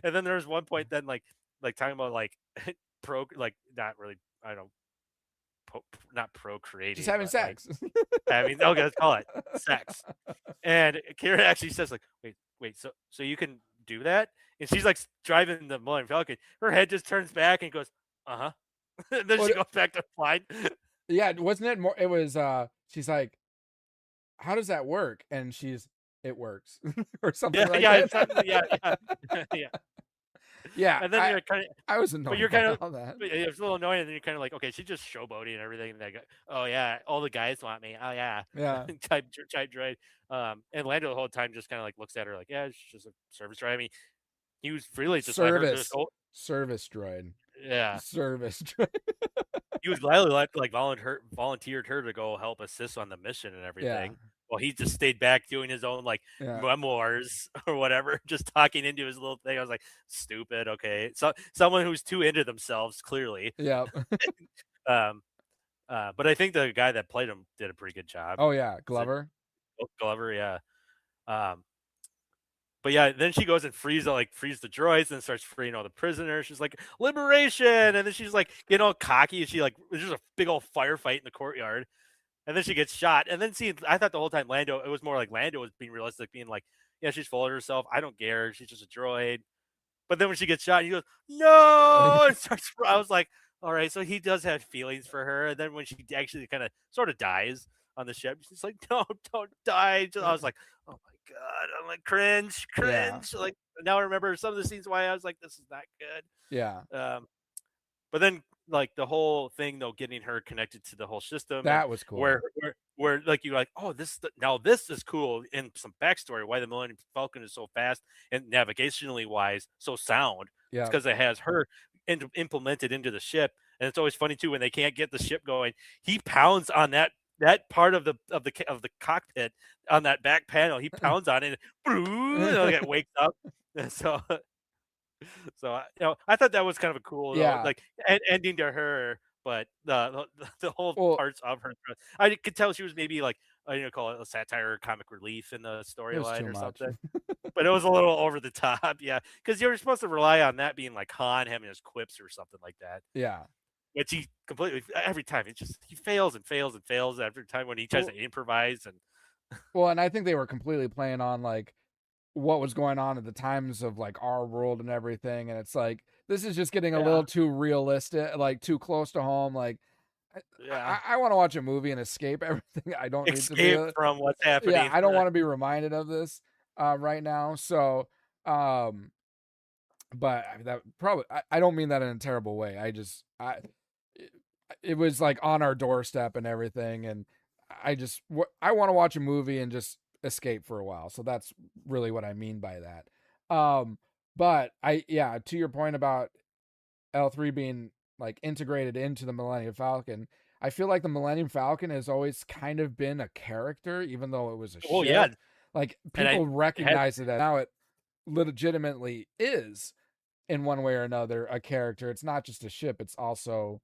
And then there's one point then talking about not really, I don't know, not procreating, just having sex. Okay, let's call it sex. And Kira actually says wait, so you can do that? And she's driving the Millennium Falcon. Her head just turns back and goes, and then she goes back to flying. Yeah, wasn't it more? It was. She's like, "How does that work?" And it works, or something that. Yeah. Yeah, and then I was annoyed. But you're kind of that. It was a little annoying, and then you're kind of okay, she's just showboating and everything. And they go, oh yeah, all the guys want me. Oh yeah, type droid. And Lando the whole time just kind of looks at her yeah, it's just a service droid. I mean, he was really just service droid. Yeah. service. He was gladly like volunteered her to go help assist on the mission and Yeah. everything. Well, he just stayed back doing his own like Yeah. memoirs or whatever, just talking into his little thing. I was like, stupid. Okay, so someone who's too into themselves, clearly. Yeah. Um, but I think the guy that played him did a pretty good job. Oh yeah, Glover. Glover, yeah. But yeah, then she goes and frees the droids and starts freeing all the prisoners. She's like, liberation! And then she's like getting all cocky and she like there's just a big old firefight in the courtyard. And then she gets shot. And then I thought the whole time it was more like Lando was being realistic, being like, yeah, she's full of herself. I don't care. She's just a droid. But then when she gets shot, he goes, no! And I was like, all right, so he does have feelings for her. And then when she actually kind of sort of dies on the ship, she's like, no, don't die. I was like, oh my God. I'm like, cringe. Yeah. Like, now I remember some of the scenes why I was like, this is not good. Yeah. But then, like the whole thing, though, getting her connected to the whole system, That was cool. Where like you're like, oh, this is cool, and some backstory why the Millennium Falcon is so fast and navigationally wise so sound. Yeah. It's because it has her implemented into the ship, and it's always funny too when they can't get the ship going. He pounds on that part of the cockpit on that back panel. He pounds on it, and it wakes up. So I thought that was kind of a cool, like ending to her, but the whole parts of her, I could tell she was maybe like call it a satire or comic relief in the storyline or something. But it was a little over the top, yeah, because you're supposed to rely on that being like Han having his quips or something like that. Yeah. Which he completely every time he fails and fails and fails every time when he tries to improvise and. Well, and I think they were completely playing on like what was going on at the times of like our world and everything, and it's like this is just getting a little too realistic, like too close to home. Like, I want to watch a movie and escape everything. I don't escape need to from what's happening. Yeah, I don't want to be reminded of this right now. So, but that probably I don't mean that in a terrible way. It was like on our doorstep and everything, and I want to watch a movie and just escape for a while. So that's really what I mean by that. But to your point about L3 being like integrated into the Millennium Falcon, I feel like the Millennium Falcon has always kind of been a character, even though it was a ship. Oh yeah, like people recognize it now. It legitimately is in one way or another a character. It's not just a ship; it's also,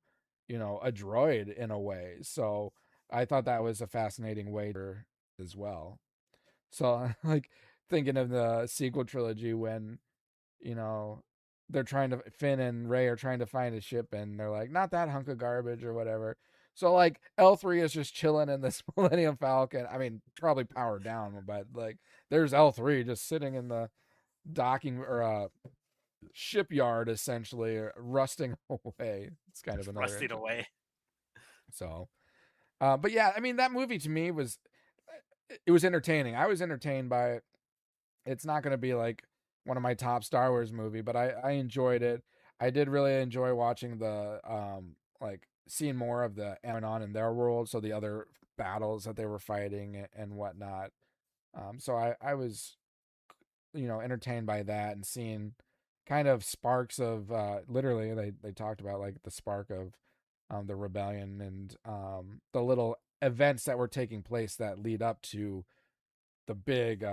a droid in a way. So I thought that was a fascinating way as well. So like thinking of the sequel trilogy when, they're trying to Finn and Rey are trying to find a ship and they're like, not that hunk of garbage or whatever. So like L3 is just chilling in this Millennium Falcon. I mean, probably powered down, but like there's L3 just sitting in the docking or shipyard essentially, rusting away. It's kind of another rusting away. So, but yeah, I mean that movie to me was entertaining. I was entertained by it. It's not going to be like one of my top Star Wars movie, but I enjoyed it. I did really enjoy watching the like seeing more of the Amazon in their world, so the other battles that they were fighting and whatnot. So I was entertained by that and seeing kind of sparks of literally they talked about like the spark of the rebellion and the little events that were taking place that lead up to the big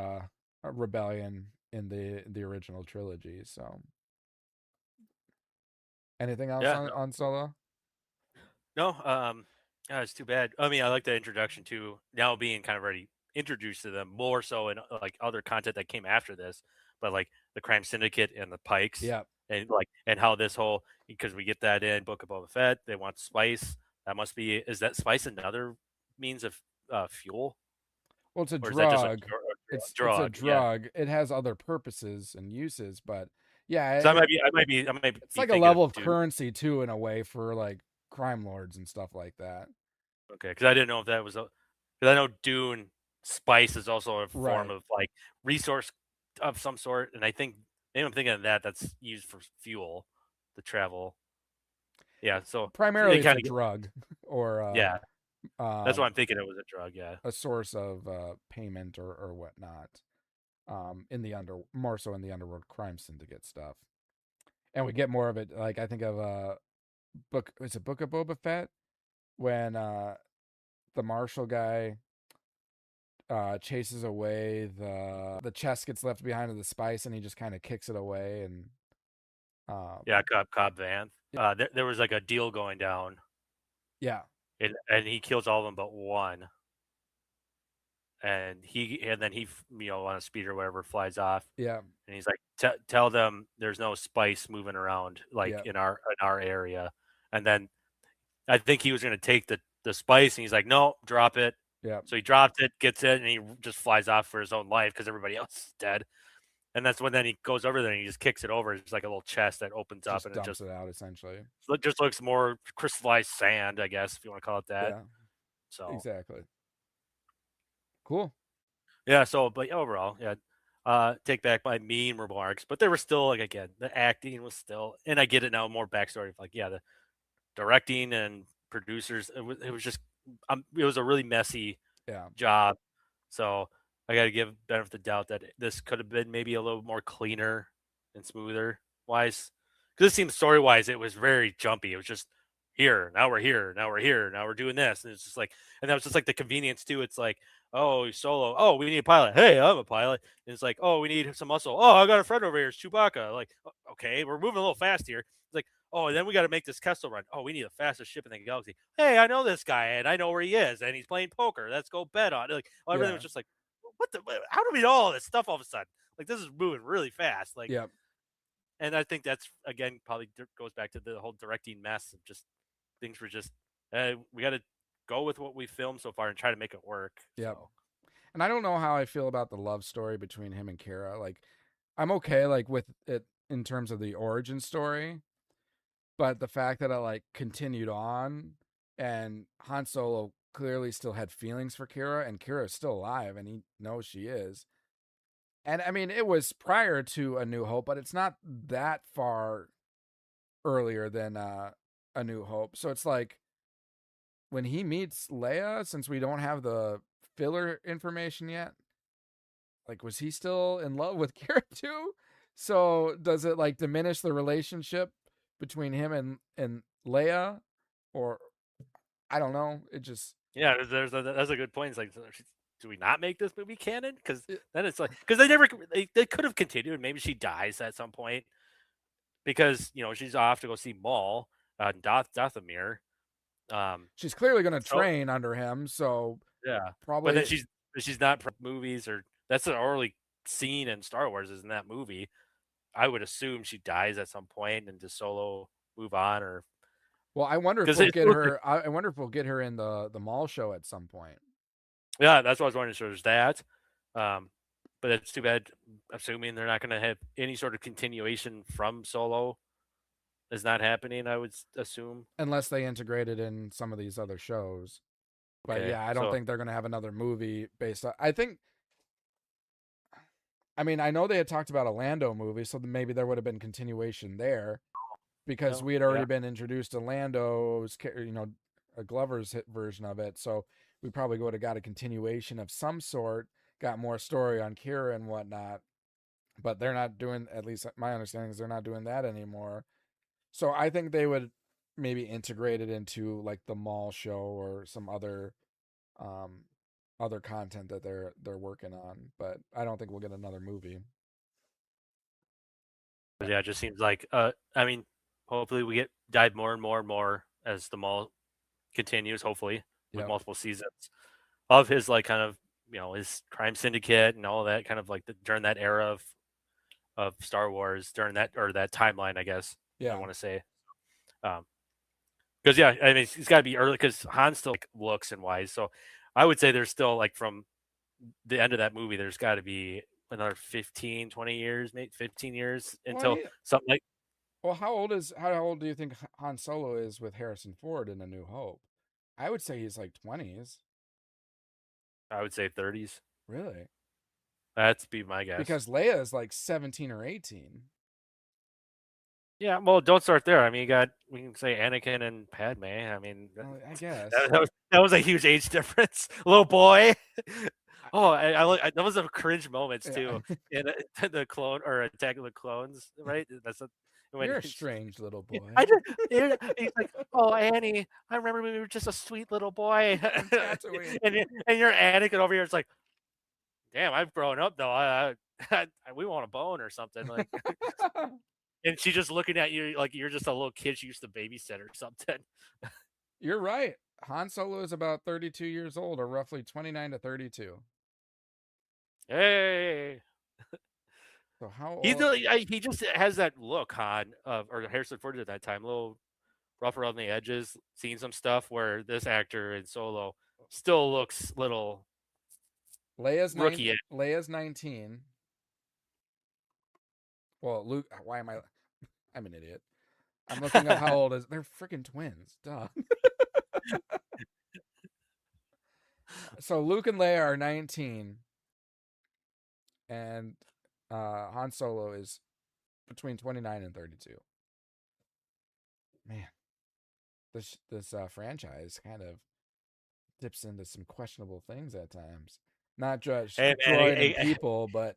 rebellion in the original trilogy. So anything else on Solo? No, it's too bad. I mean, I like the introduction too, now being kind of already introduced to them more so in like other content that came after this, but like the crime syndicate and the Pikes. Yeah. And how this whole, because we get that in Book of Boba Fett, they want spice. That must be, is that spice another means of fuel? Well, it's a drug. It's a drug. Yeah. It has other purposes and uses, but yeah. So I might be. It's like a level of currency too, in a way, for like crime lords and stuff like that. Okay, because I didn't know if that was because I know Dune spice is also a form of like resource of some sort, and I think maybe I'm thinking of that's used for fuel to travel. Yeah, so primarily it's a drug, or yeah. That's why I'm thinking it was a drug, yeah. A source of payment or whatnot. More so in the underworld crime syndicate stuff. and we get more of it. Like I think of book. Is it Book of Boba Fett when the Marshall guy chases away the chest gets left behind of the spice, and he just kind of kicks it away and. Yeah, Cobb Vanth. There was like a deal going down. Yeah. And he kills all of them but one. And then he on a speeder or whatever flies off. Yeah. And he's like, tell them there's no spice moving around in our area. And then I think he was going to take the spice, and he's like, no, drop it. Yeah. So he dropped it, gets it, and he just flies off for his own life because everybody else is dead. And that's when then he goes over there and he just kicks it over. It's like a little chest that opens up and dumps it out essentially. It just looks more crystallized sand, I guess, if you want to call it that. Yeah. So exactly. Cool. Yeah. So, but overall, yeah. Take back my mean remarks, but they were still like again, the acting was still, and I get it now, more backstory. Like, yeah, the directing and producers, it was just, it was a really messy job. So I got to give benefit of the doubt that this could have been maybe a little more cleaner and smoother wise. Because it seems story wise, it was very jumpy. It was just here, now we're here, now we're here, now we're doing this. And it's just like, and that was just like the convenience too. It's like, oh, Solo. Oh, we need a pilot. Hey, I'm a pilot. And it's like, oh, we need some muscle. Oh, I got a friend over here. It's Chewbacca. Like, okay, we're moving a little fast here. It's like, oh, and then we got to make this Kessel run. Oh, we need the fastest ship in the galaxy. Hey, I know this guy, and I know where he is, and he's playing poker. Let's go bet on it. Like, everything was just like, how do we know all this stuff all of a sudden? Like, this is moving really fast. Like, and I think that's, again, probably goes back to the whole directing mess of just things were just, we got to go with what we filmed so far and try to make it work. Yeah. So. And I don't know how I feel about the love story between him and Kira. Like, I'm okay, like, with it in terms of the origin story, but the fact that it, like, continued on and Han Solo clearly still had feelings for Kira, and Kira is still alive, and he knows she is. And, I mean, it was prior to A New Hope, but it's not that far earlier than A New Hope. So it's like, when he meets Leia, since we don't have the filler information yet, like, was he still in love with Kira too? So does it, like, diminish the relationship between him and Leia? Or I don't know. It just... Yeah, that's a good point. It's like, do we not make this movie canon? Because then it's like, because they could have continued. Maybe she dies at some point because she's off to go see Maul, Dathomir. She's clearly going to train under him, so yeah, probably. But then she's not movies, or that's an early scene in Star Wars is in that movie. I would assume she dies at some point and does Solo move on, or. Well, I wonder if we'll get her. I wonder if we'll get her in the Maul show at some point. Yeah, that's what I was wondering. So there's that, but it's too bad. Assuming they're not going to have any sort of continuation from Solo, is not happening. I would assume, unless they integrate it in some of these other shows. But okay, yeah, I don't think they're going to have another movie based on. I mean, I know they had talked about a Lando movie, so maybe there would have been continuation there. Because we had already been introduced to Lando's, a Glover's hit version of it. So we probably would have got a continuation of some sort, got more story on Kira and whatnot. But they're not doing, at least my understanding is they're not doing that anymore. So I think they would maybe integrate it into like the Maul show or some other content that they're working on. But I don't think we'll get another movie. Yeah, it just seems like, I mean, hopefully we dive more and more and more as the Maul continues, hopefully, with multiple seasons of his, like, kind of, his crime syndicate and all that, kind of like during that era of Star Wars, during that, or that timeline, I guess. I want to say. Because, I mean, it's got to be early, because Han still, like, looks and wise. So I would say there's still, like, from the end of that movie, there's got to be another 15, 20 years, maybe 15 years until something like. Well, how old do you think Han Solo is with Harrison Ford in A New Hope? I would say he's like 20s. I would say 30s. Really? That'd be my guess. Because Leia is like 17 or 18. Yeah, well, don't start there. I mean, we can say Anakin and Padme. I mean, I guess that was a huge age difference. Little boy. Oh, I those are cringe moments too. In the clone or Attack of the Clones, right? You're a strange little boy. He's like, oh, Annie, I remember when we were just a sweet little boy. and you're Anakin over here. It's like, damn, I've grown up though. We want a bone or something like. And she's just looking at you like you're just a little kid she used to babysit or something. You're right. Han Solo is about 32 years old, or roughly 29 to 32. Hey. So how old? He just has that look, Han, or Harrison Ford at that time, a little rough around the edges, seeing some stuff where this actor in Solo still looks little rookie. Leia's 19. Well, Luke, why am I? I'm an idiot. I'm looking up how old is. They're freaking twins. Duh. So Luke and Leia are 19, and Han Solo is between 29 and 32. Man, this franchise kind of dips into some questionable things at times. Not just droid and people, but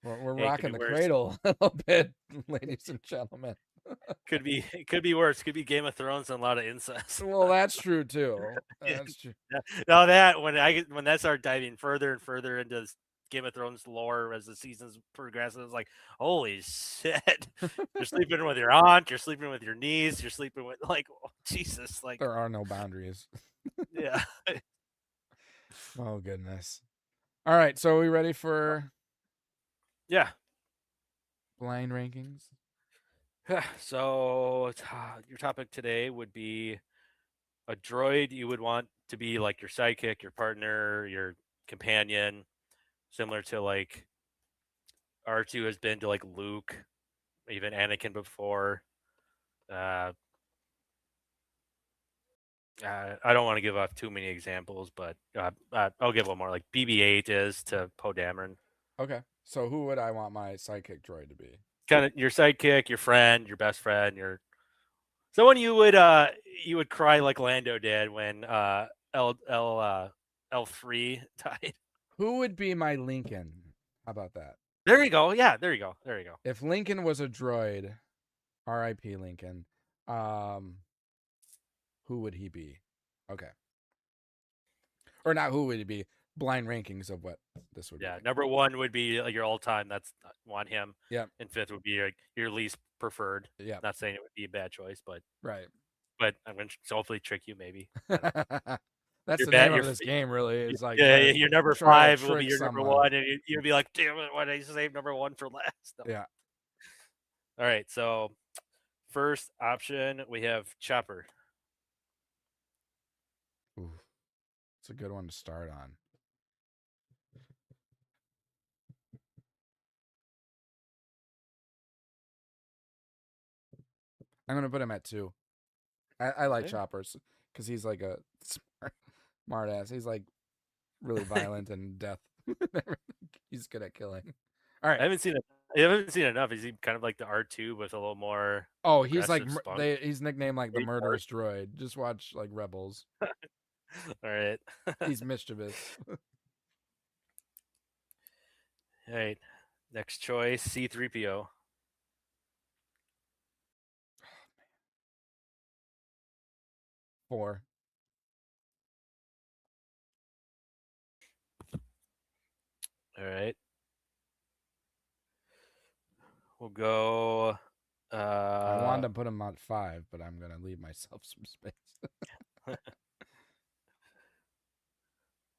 we're rocking the cradle a little bit, ladies and gentlemen. Could be worse. Could be Game of Thrones and a lot of incest. Well, that's true too. That's true. Now that when that started diving further and further into Game of Thrones lore as the seasons progress, it was like, holy shit! You're sleeping with your aunt, you're sleeping with your niece, you're sleeping with oh, Jesus! Like there are no boundaries. Yeah. Oh goodness. All right, so are we ready for? Yeah. Blind rankings. So your topic today would be a droid you would want to be like your sidekick, your partner, your companion, similar to like R2 has been to like Luke, even Anakin before. I don't want to give off too many examples, but I'll give one more. Like BB-8 is to Poe Dameron. Okay, so who would I want my sidekick droid to be? Kind of your sidekick, your friend, your best friend, your someone you would cry like Lando did when L3 died. Who would be my Lincoln? How about that? There you go. Yeah, there you go. If Lincoln was a droid, R.I.P. Lincoln, who would he be? Okay. Or not who would he be? Blind rankings of what this would be. Yeah, number one would be like your all-time. That's want him. Yeah. And fifth would be like your least preferred. Yeah. Not saying it would be a bad choice, but right. But I'm going to hopefully trick you, maybe. That's the name of this game, really. It's like your number 5 will be your number 1, and you'll be like, damn it, why did I save number 1 for last? No. Yeah. All right, so first option we have Chopper. Ooh, it's a good one to start on. I'm gonna put him at 2. I like Choppers because he's like a smart ass. He's like really violent and death. He's good at killing. All right, I haven't seen enough. Is he kind of like the R2 with a little more? Oh, he's like he's nicknamed like the murderous droid. Just watch like Rebels. All right. He's mischievous. All right. Next choice, C-3PO. Four. All right. We'll go. I wanted to put him at 5, but I'm gonna leave myself some space.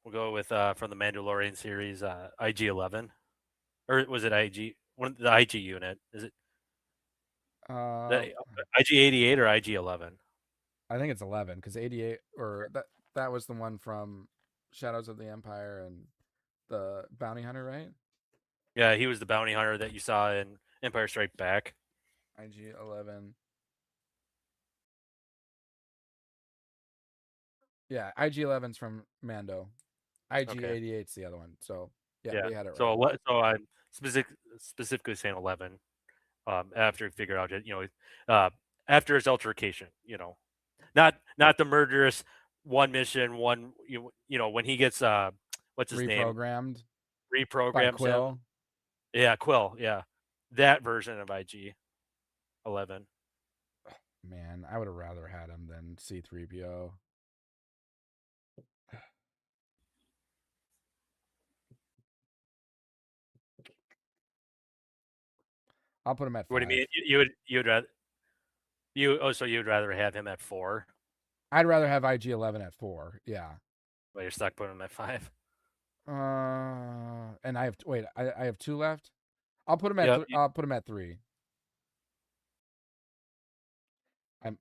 We'll go with from the Mandalorian series, IG-11, or was it IG? The IG unit is it? IG-88 or IG-11? I think it's 11 because 88 or that was the one from Shadows of the Empire and the Bounty Hunter, right? Yeah, he was the bounty hunter that you saw in Empire Strikes Back. IG-11. Yeah, IG-11's from Mando. IG-88's the other one. So yeah, we had it right. So I'm specifically saying 11. After he figured out it, after his altercation, not the murderous one mission, when he gets what's his name? Reprogrammed Quill. Him. Yeah, Quill. Yeah, that version of IG. 11. Man, I would have rather had him than C-3PO. I'll put him at 5. What do you mean? You'd rather so you'd rather have him at 4, I'd rather have IG-11 at 4. Yeah. but you're stuck putting him at 5. And I have I have 2 left. I'll put him at Yep. I'll put him at 3.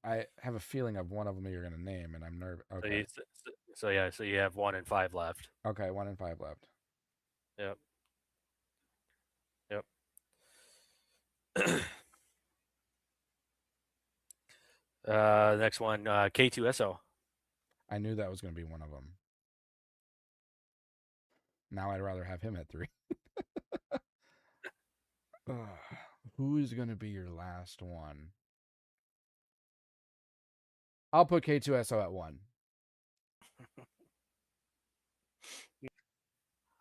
I have a feeling of one of them you're gonna name, and I'm nervous. Okay. So you have 1 and 5 left. Okay, 1 and 5 left. Yep. Next one, K2SO. I knew that was gonna be one of them. Now I'd rather have him at 3. Who's gonna be your last one? I'll put K2SO at 1.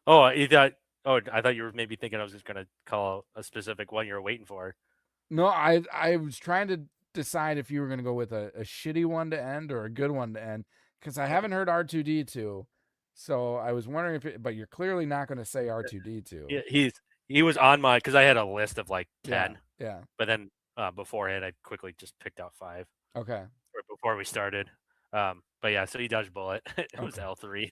I thought you were maybe thinking I was just gonna call a specific one you were waiting for. No, I was trying to decide if you were gonna go with a shitty one to end or a good one to end, because I haven't heard R2D2, so I was wondering but you're clearly not gonna say R2D2. Yeah, he was on my, because I had a list of like 10. Yeah. But then beforehand, I quickly just picked out 5. Okay. Before we started. But yeah, so he dodged a bullet. It was L3.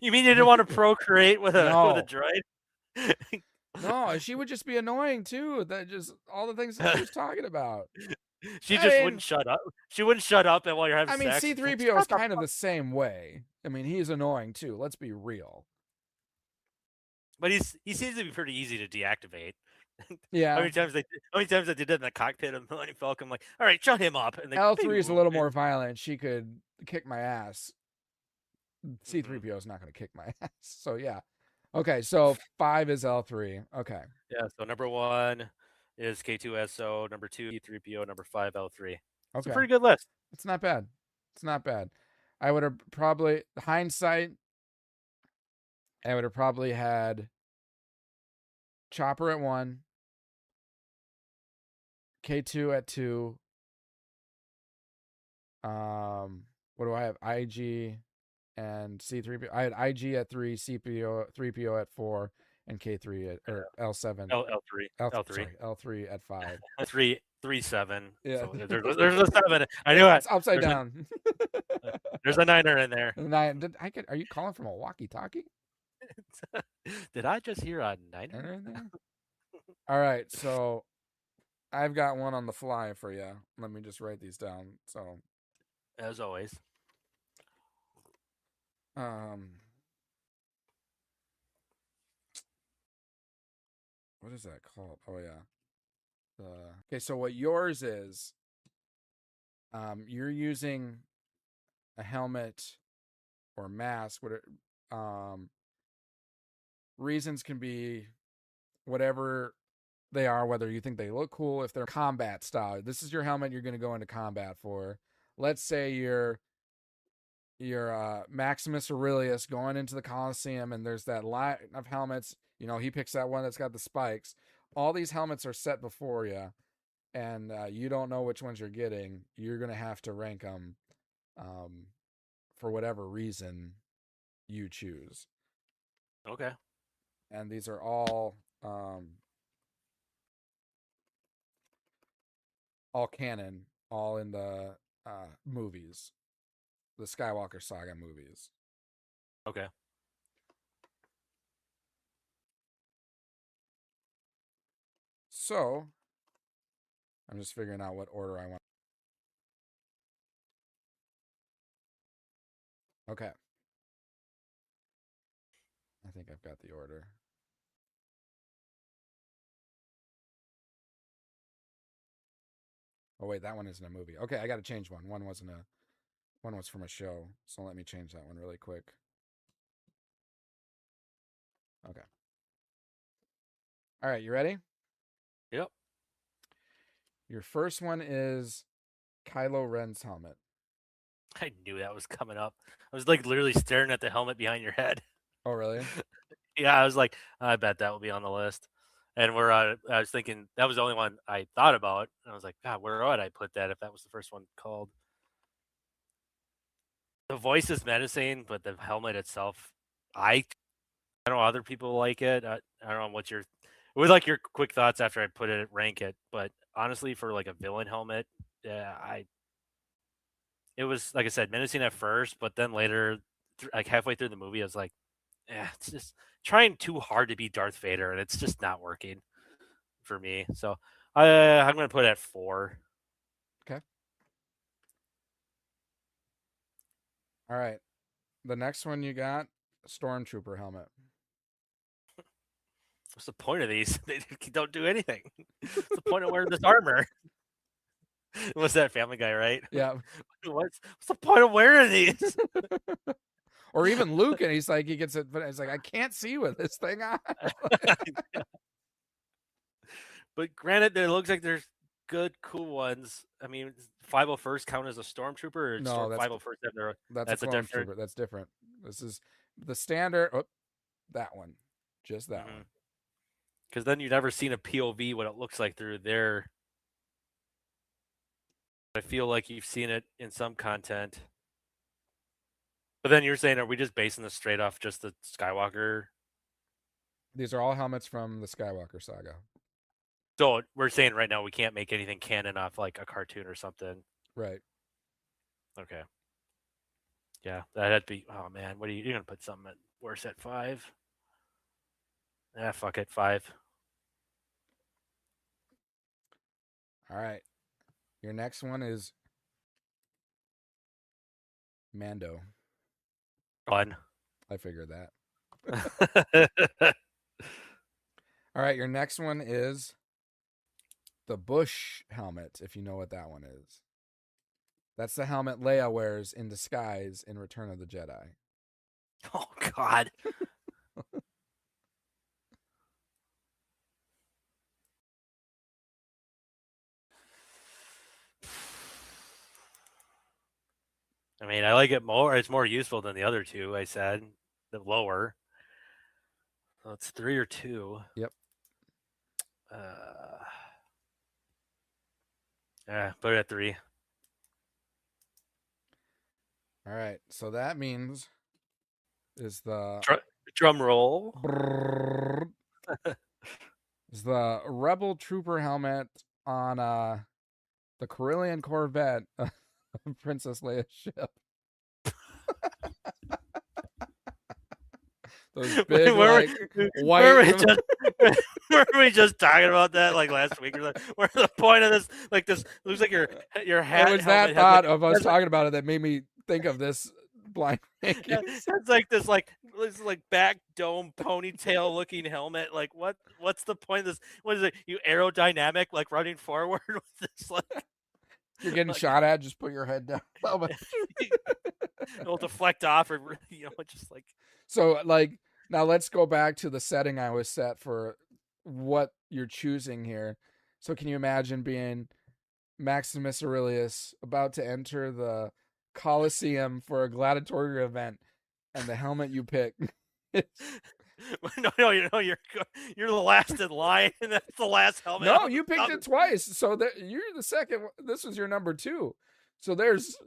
You mean you didn't want to procreate with a droid? No, she would just be annoying too. That just all the things that she was talking about. She wouldn't shut up. She wouldn't shut up, and while you're having sex. C-3PO is kind of the same way. I mean, he's annoying too. Let's be real. But he seems to be pretty easy to deactivate. Yeah. How many times I did that in the cockpit of Millennium Falcon? I'm like, all right, shut him up. And L3 is a little more violent. She could kick my ass. C-3PO is not going to kick my ass. So yeah. Okay, so 5 is L3. Okay. Yeah, so number 1 is K2SO, number 2 C-3PO, number 5 L3. It's a pretty good list. It's not bad. I would have probably, hindsight, I would have probably had Chopper at 1, K2 at 2. What do I have? IG and C3PO. I had IG at 3, C3PO at 4, and K3 at L7. L3 at 5. 7. Yeah. So there's a 7. I knew it. It's upside down. There's a 9er in there. 9. Are you calling from a walkie-talkie? Did I just hear a 9er in there? All right, so I've got one on the fly for you. Let me just write these down. So, as always. What is that called? Oh yeah. Okay, so what yours is, you're using a helmet or mask. Reasons can be whatever they are, whether you think they look cool, if they're combat style. This is your helmet you're going to go into combat for. Let's say you're Maximus Aurelius going into the Colosseum, and there's that line of helmets. You know, he picks that one that's got the spikes. All these helmets are set before you, and you don't know which ones you're getting. You're going to have to rank them for whatever reason you choose. Okay. And these are all canon, all in the movies, the Skywalker Saga movies. Okay. So, I'm just figuring out what order I want. Okay. I think I've got the order. Oh wait, that one isn't a movie. Okay, I got to change one. One was from a show. So let me change that one really quick. Okay. All right, you ready? Yep. Your first one is Kylo Ren's helmet. I knew that was coming up. I was like literally staring at the helmet behind your head. Oh, really? Yeah, I was like, I bet that will be on the list. And I was thinking that was the only one I thought about. And I was like, God, where would I put that if that was the first one called? The voice is menacing, but the helmet itself, I don't know other people like it. I don't know what your quick thoughts after I put it rank it. But honestly, for like a villain helmet, yeah, it was like I said, menacing at first, but then later, like halfway through the movie, I was like, it's just trying too hard to be Darth Vader, and it's just not working for me. So I'm gonna put it at 4. Okay. All right. The next one you got, Stormtrooper helmet. What's the point of these? They don't do anything. What's the point of wearing this armor? What's that Family Guy, right? Yeah. What's the point of wearing these? Or even Luke, and he's like, he gets it, but it's like, I can't see with this thing on. But granted, it looks like there's good, cool ones. I mean, 501st count as a stormtrooper, or No, that's 501st. that's a clone trooper. That's different. This is the standard. Oh, that one, just that one. Because then you've never seen a POV what it looks like through there. I feel like you've seen it in some content. But then you're saying, are we just basing this straight off just the Skywalker? These are all helmets from the Skywalker saga. So we're saying right now we can't make anything canon off like a cartoon or something. Right. Okay. Yeah, that'd be. Oh man, what are you gonna put something worse at 5? Yeah, fuck it, 5. All right. Your next one is Mando. Fun. I figured that. All right, your next one is the Bush helmet, if you know what that one is. That's the helmet Leia wears in disguise in Return of the Jedi. Oh, God. I mean, I like it more. It's more useful than the other two, I said. The lower. So it's 3 or 2. Yep. Yeah, put it at 3. All right, so that means is the drum roll. Is the Rebel Trooper helmet on the Corellian Corvette of Princess Leia's ship. Those big, white. Were we just talking about that like last week or something? Where's the point of this? Like this looks like your hat. It was that thought of us talking about it that made me think of this blind. Yeah, it's like this back dome ponytail looking helmet. Like what's the point of this? What is it? You aerodynamic like running forward with this like. You're getting shot at. Just put your head down. It'll deflect off, or just like. So, like, now let's go back to the setting I was set for what you're choosing here. So, can you imagine being Maximus Aurelius about to enter the Colosseum for a gladiatorial event, and the helmet you pick? No, you're the last in line, and that's the last helmet. No, you picked it twice, so that you're the second. This was your number 2. So there's.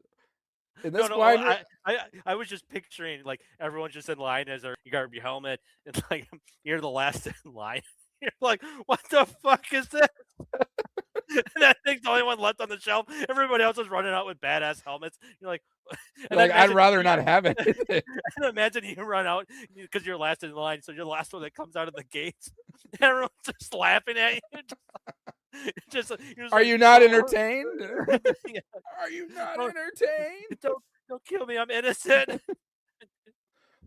I was just picturing like everyone's just in line as you got your helmet, and like you're the last in line. You're like, what the fuck is this? And that thing's the only one left on the shelf. Everybody else is running out with badass helmets. You're like, I'd rather not have it. And imagine you run out because you're last in line, so you're the last one that comes out of the gates. Everyone's just laughing at you. Are you not entertained? Yeah. Are you not entertained? Don't kill me. I'm innocent.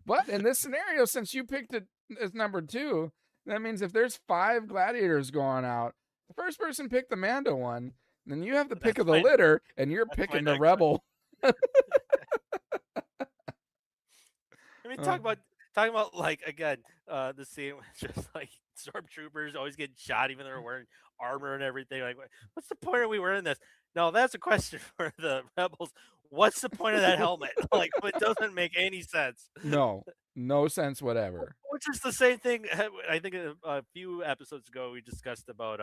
But in this scenario, since you picked it as number 2, that means if there's 5 gladiators going out, the first person picked the Mando one, then you have the pick of the litter, and you're picking the Rebel. I mean, talking about like again, the scene was just like stormtroopers always getting shot, even though they're wearing armor and everything. Like, what's the point of we wearing this? No, that's a question for the rebels. What's the point of that helmet? Like, it doesn't make any sense. No sense whatever. Which is the same thing. I think a few episodes ago we discussed about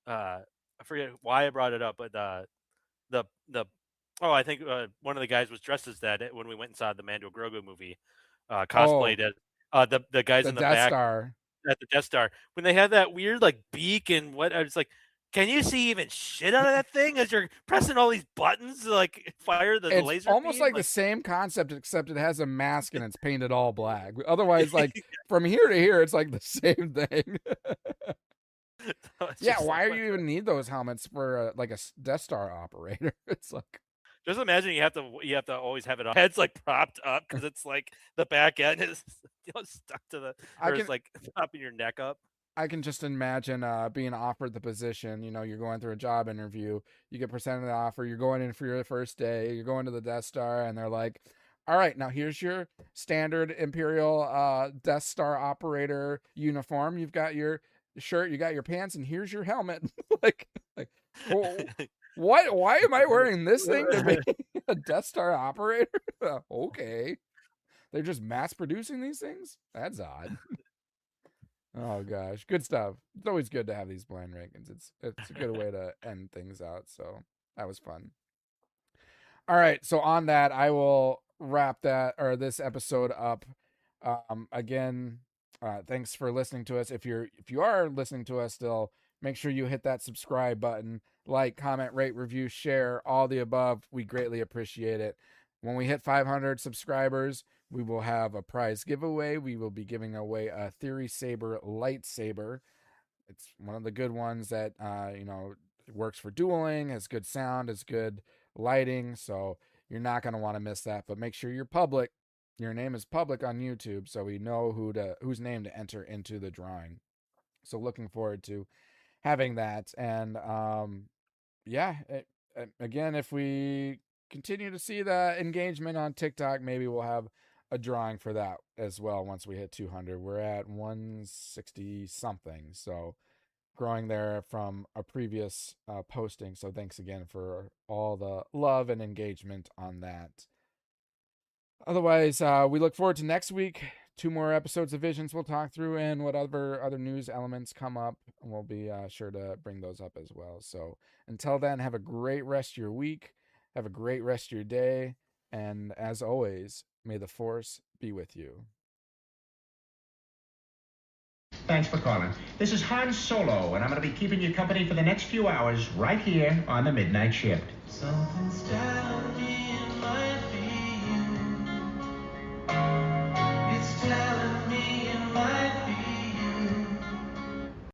I forget why I brought it up, but the I think one of the guys was dressed as that when we went and saw the Mando Grogu movie, cosplayed as the guys the in the Death back Star. at the Death Star when they had that weird like beak and what I was like. Can you see even shit out of that thing as you're pressing all these buttons to like fire the It's laser almost beam? like the same concept, except it has a mask and it's painted all black. Otherwise, like from here to here, it's like the same thing. Yeah, why are you even need those helmets for like a Death Star operator? It's like just imagine you have to always have it on. Head's like propped up because it's like the back end is stuck to the it's like propping your neck up. I can just imagine being offered the position. You know, you're going through a job interview, you get presented the offer, you're going in for your first day, you're going to the Death Star, and they're like, all right, now here's your standard Imperial Death Star operator uniform. You've got your shirt, you got your pants, and here's your helmet. like well, what? Why am I wearing this thing to be a Death Star operator? Okay. They're just mass producing these things? That's odd. Oh gosh, good stuff. It's always good to have these blind rankings. It's a good way to end things out. So that was fun. All right, so on that, I will wrap this episode up. Again, thanks for listening to us. If you are listening to us still, make sure you hit that subscribe button, like, comment, rate, review, share, all the above. We greatly appreciate it. When we hit 500 subscribers, we will have a prize giveaway. We will be giving away a Theory Saber lightsaber. It's one of the good ones that it works for dueling, has good sound, has good lighting, so you're not going to want to miss that. But make sure you're public. Your name is public on YouTube, so we know whose name to enter into the drawing. So looking forward to having that. And again, if we continue to see the engagement on TikTok, maybe we'll have a drawing for that as well once we hit 200. We're at 160 something, so growing there from a previous posting. So thanks again for all the love and engagement on that. Otherwise, we look forward to next week. 2 more episodes of Visions we'll talk through, and whatever other news elements come up, we'll be sure to bring those up as well. So until then, have a great rest of your week. Have a great rest of your day. And as always, may the Force be with you. Thanks for calling. This is Han Solo, and I'm going to be keeping you company for the next few hours right here on the Midnight Shift. Something's telling me